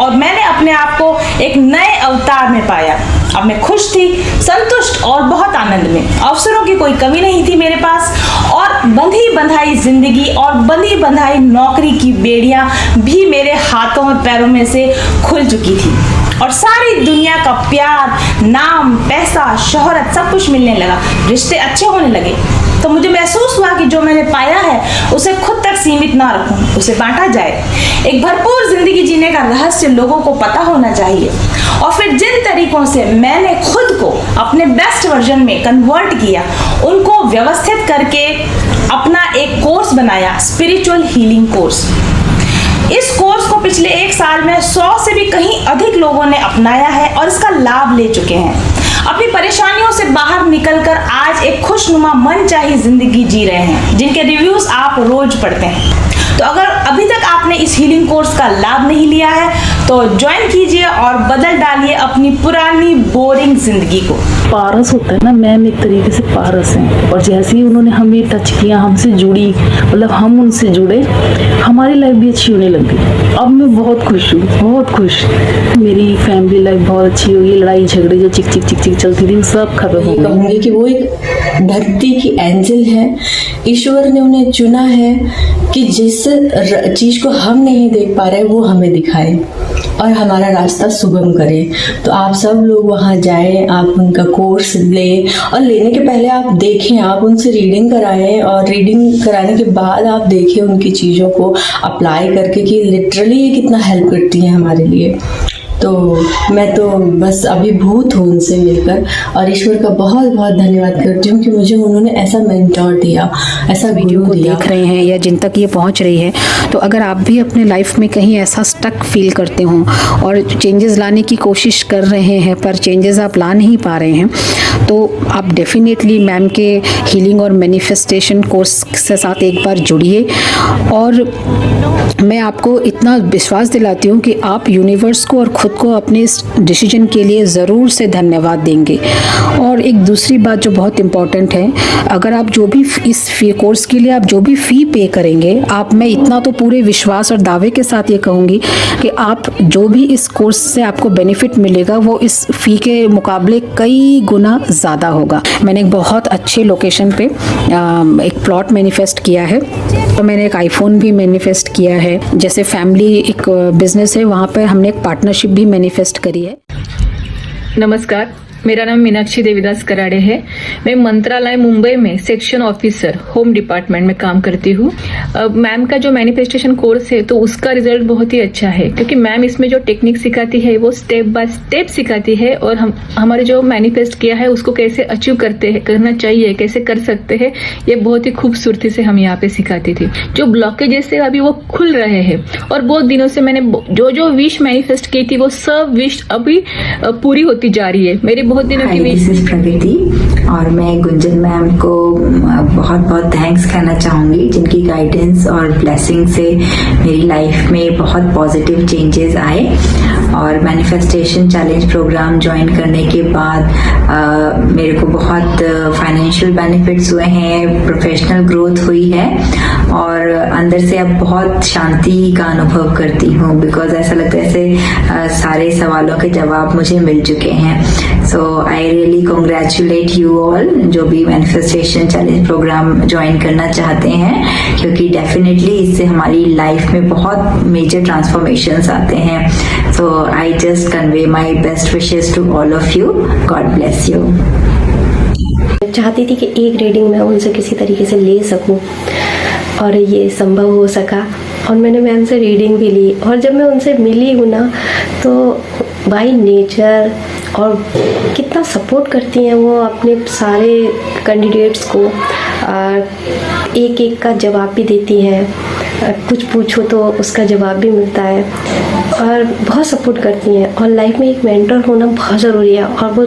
S3: और मैंने अपने आप को एक नए अवतार में पाया। अब मैं खुश थी, संतुष्ट और बहुत आनंद में। अवसरों की कोई कमी नहीं थी मेरे पास और बंधी बंधाई जिंदगी और बंधी बंधाई नौकरी की बेड़ियां भी मेरे हाथों और पैरों में से खुल चुकी थी और सारी दुनिया का प्यार, नाम, पैसा, शोहरत सब कुछ मिलने लगा। रिश्ते अच्छे होने लगे। तो मुझे महसूस हुआ कि जो मैंने पाया है उसे खुद तक सीमित ना रखूं, उसे बांटा जाए। एक भरपूर जिंदगी जीने का रहस्य लोगों को पता होना चाहिए। और फिर जिन तरीकों से मैंने खुद को अपने बेस्ट वर्जन में कन्वर्ट किया, उनको व्यवस्थित करके अपना एक कोर्स बनाया, स्पिरिचुअल हीलिंग कोर्स। इस कोर्स को पिछले 1 साल में 100 से भी कहीं अधिक लोगों ने अपनाया है और इसका लाभ ले चुके हैं। अपनी परेशानियों से बाहर निकलकर आज एक खुशनुमा मनचाही जिंदगी जी रहे हैं, जिनके रिव्यूज आप रोज पढ़ते हैं। तो अगर अभी तक आपने इस हीलिंग कोर्स का लाभ नहीं लिया है तो ज्वाइन कीजिए और बदल डालिए अपनी पुरानी बोरिंग जिंदगी को।
S2: पारस होता है ना, मैम एक तरीके से पारस हैं, और जैसे ही उन्होंने हमें टच किया, हमसे जुड़ी, मतलब हम उनसे जुड़े, हमारी लाइफ भी अच्छी होने लग गई। अब मैं बहुत खुश हूँ, बहुत खुश। मेरी फैमिली लाइफ बहुत अच्छी हुई। लड़ाई झगड़े जो चिक चिक चिक चिक चलती थी, वो सब खत्म हो गई।
S4: कहूँगी कि वो एक धरती की एंजल है। ईश्वर ने उन्हें चुना है कि जिस चीज को हम नहीं देख पा रहे वो हमें दिखाए और हमारा रास्ता सुगम करे। तो आप सब लोग वहाँ जाएं, आप उनका कोर्स लें, और लेने के पहले आप देखें, आप उनसे रीडिंग कराएं, और रीडिंग कराने के बाद आप देखें उनकी चीज़ों को अप्लाई करके कि लिटरली ये कितना हेल्प करती है हमारे लिए। तो मैं तो बस अभिभूत हूँ उनसे मिलकर, और ईश्वर का बहुत बहुत धन्यवाद करती हूँ कि मुझे उन्होंने ऐसा मेंटोर दिया, ऐसा
S5: वीडियो को
S4: दिया।
S5: देख रहे हैं या जिन तक ये पहुंच रही है, तो अगर आप भी अपने लाइफ में कहीं ऐसा स्टक फील करते हो और चेंजेस लाने की कोशिश कर रहे हैं पर चेंजेस आप ला नहीं पा रहे हैं, तो आप डेफिनेटली मैम के हीलिंग और मैनिफेस्टेशन कोर्स के साथ एक बार जुड़िए। और मैं आपको इतना विश्वास दिलाती हूँ कि आप यूनिवर्स को और खुद को अपने इस डिसीजन के लिए ज़रूर से धन्यवाद देंगे। और एक दूसरी बात जो बहुत इम्पॉर्टेंट है, अगर आप जो भी इस कोर्स के लिए आप जो भी फ़ी पे करेंगे, आप, मैं इतना तो पूरे विश्वास और दावे के साथ ये कहूँगी कि आप जो भी इस कोर्स से आपको बेनिफिट मिलेगा वो इस फ़ी के मुकाबले कई गुना ज़्यादा होगा। मैंने एक बहुत अच्छे लोकेशन पे एक प्लॉट मैनिफेस्ट किया है, और मैंने एक आईफोन भी मैनिफेस्ट किया है। जैसे फैमिली एक बिजनेस है, वहाँ पर हमने एक पार्टनरशिप भी मैनिफेस्ट करी है।
S6: नमस्कार, मेरा नाम मीनाक्षी देवीदास कराड़े है। मैं मंत्रालय मुंबई में सेक्शन ऑफिसर होम डिपार्टमेंट में काम करती हूँ। मैम का जो मैनिफेस्टेशन कोर्स है तो उसका रिजल्ट बहुत ही अच्छा है, क्योंकि मैम इसमें जो टेक्निक सिखाती है वो स्टेप बाय स्टेप सिखाती है, और हमारे जो मैनिफेस्ट किया है उसको कैसे अचीव करना चाहिए, कैसे कर सकते हैं, ये बहुत ही खूबसूरती से हम यहाँ पे सिखाती थी। जो ब्लॉकेजेस है अभी वो खुल रहे हैं, और बहुत दिनों से मैंने जो विश मैनिफेस्ट की थी वो सब विश अभी पूरी होती जा रही है। मेरी बहुत दिनों की विश।
S7: दिस इज प्रगति, और मैं गुंजन मैम को बहुत बहुत थैंक्स कहना चाहूँगी, जिनकी गाइडेंस और ब्लेसिंग से मेरी लाइफ में बहुत पॉजिटिव चेंजेस आए। और मैनिफेस्टेशन चैलेंज प्रोग्राम ज्वाइन करने के बाद मेरे को बहुत फाइनेंशियल बेनिफिट्स हुए हैं, प्रोफेशनल ग्रोथ हुई है, और अंदर से अब बहुत शांति का अनुभव करती हूँ, बिकॉज ऐसा लगता है ऐसे सारे सवालों के जवाब मुझे मिल चुके हैं। So I really congratulate you all जो भी मैनिफेस्टेशन चैलेंज प्रोग्राम ज्वाइन करना चाहते हैं, क्योंकि डेफिनेटली इससे हमारी लाइफ में बहुत मेजर ट्रांसफॉर्मेशंस आते हैं। So I just convey my best wishes to all of you. God bless you.
S8: चाहती थी कि एक रीडिंग मैं उनसे किसी तरीके से ले सकूं, और ये संभव हो सका, और मैंने मैम से रीडिंग भी ली। और जब मैं उनसे मिली हूँ ना, तो बाय नेचर और कितना सपोर्ट करती हैं वो अपने सारे कैंडिडेट्स को, एक एक का जवाब भी देती हैं, कुछ पूछो तो उसका जवाब भी मिलता है, और बहुत सपोर्ट करती हैं। और लाइफ में एक मेंटर होना बहुत ज़रूरी है, और वो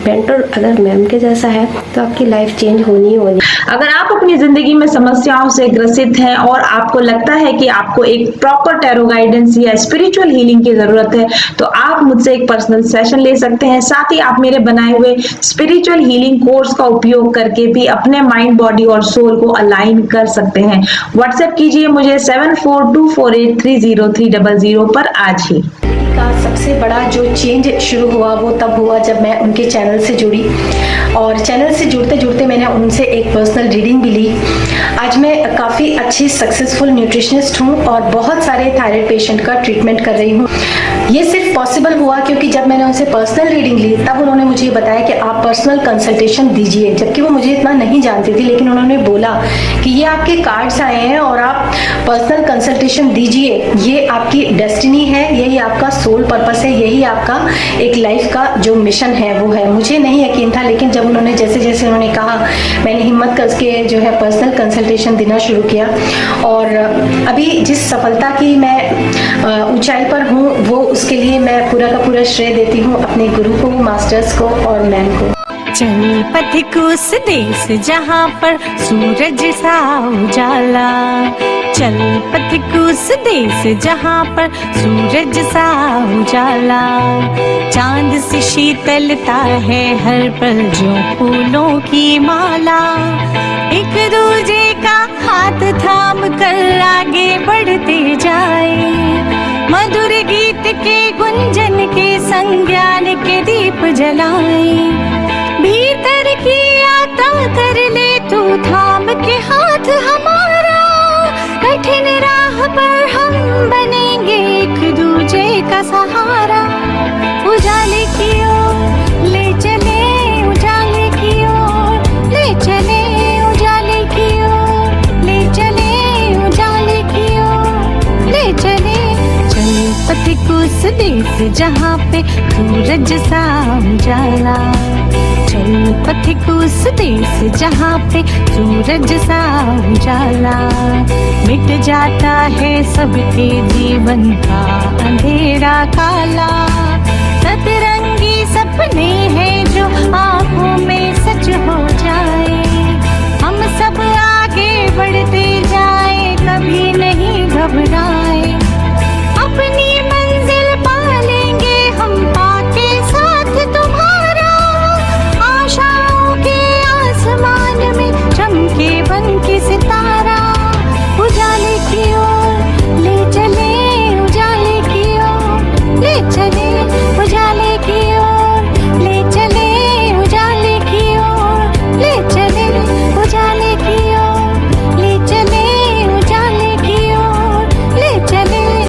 S8: मेंटर अगर मैम के जैसा है तो आपकी लाइफ चेंज होनी ही होनी।
S1: अगर आप अपनी जिंदगी में समस्याओं से ग्रसित हैं और आपको लगता है कि आपको एक प्रॉपर टैरो गाइडेंस या स्पिरिचुअल हीलिंग की जरूरत है, तो आप मुझसे एक पर्सनल सेशन ले सकते हैं। साथ ही आप मेरे बनाए हुए स्पिरिचुअल हीलिंग कोर्स का उपयोग करके भी अपने माइंड, बॉडी और सोल को अलाइन कर सकते हैं। व्हाट्सएप कीजिए मुझे 7424830300 पर आज ही।
S9: का सबसे बड़ा जो चेंज शुरू हुआ वो तब हुआ जब मैं उनके चैनल से जुड़ी, और चैनल से जुड़ते जुड़ते मैंने उनसे एक पर्सनल रीडिंग भी ली। आज मैं काफ़ी अच्छी सक्सेसफुल न्यूट्रिशनिस्ट हूँ और बहुत सारे थायराइड पेशेंट का ट्रीटमेंट कर रही हूँ। ये सिर्फ पॉसिबल हुआ क्योंकि जब मैंने उनसे पर्सनल रीडिंग ली तब उन्होंने मुझे बताया कि आप पर्सनल कंसल्टेशन दीजिए, जबकि वो मुझे इतना नहीं जानती थी, लेकिन उन्होंने बोला कि ये आपके कार्ड्स आए हैं और आप पर्सनल कंसल्टेशन दीजिए। ये आपकी डेस्टिनी है, यही आपका सोल पर्पस है, यही आपका एक लाइफ का जो मिशन है वो है। मुझे नहीं यकीन था, लेकिन जब उन्होंने जैसे जैसे उन्होंने कहा, मैंने हिम्मत करके जो है पर्सनल कंसल्टेशन देना शुरू किया। और अभी जिस सफलता की मैं ऊंचाई पर हूँ, वो उसके लिए मैं पूरा का पूरा श्रेय देती हूँ अपने गुरु को, मास्टर्स को और मैम को।
S10: चल पथिक उस देश जहाँ पर सूरज सा उजाला, चल पथिक उस देश जहाँ पर सूरज सा उजाला, चांद सी शीतलता है हर पल जो फूलों की माला, एक दूजे का हाथ थाम कर आगे बढ़ते जाए, मधुर गीत के गुंजन के संग ज्ञान के दीप जलाए, भीतर की यात्रा कर ले तू थाम के हाथ हमारा, कठिन राह पर हम बनेंगे एक दूजे का सहारा, उजाले की ओर ले चले, उजाले की ओर ले चले, उजाले की ओर ले चले, उजाले की ओर ले चले, चल पथिक उस देश जहाँ पे सूरज सा उजाला, चल पथिक उस देश जहाँ पे सूरज सा उजाला, मिट जाता है सबके जीवन का अंधेरा काला, सतरंगी सपने हैं जो आँखों में सच हो जाए, हम सब आगे बढ़ते जाए,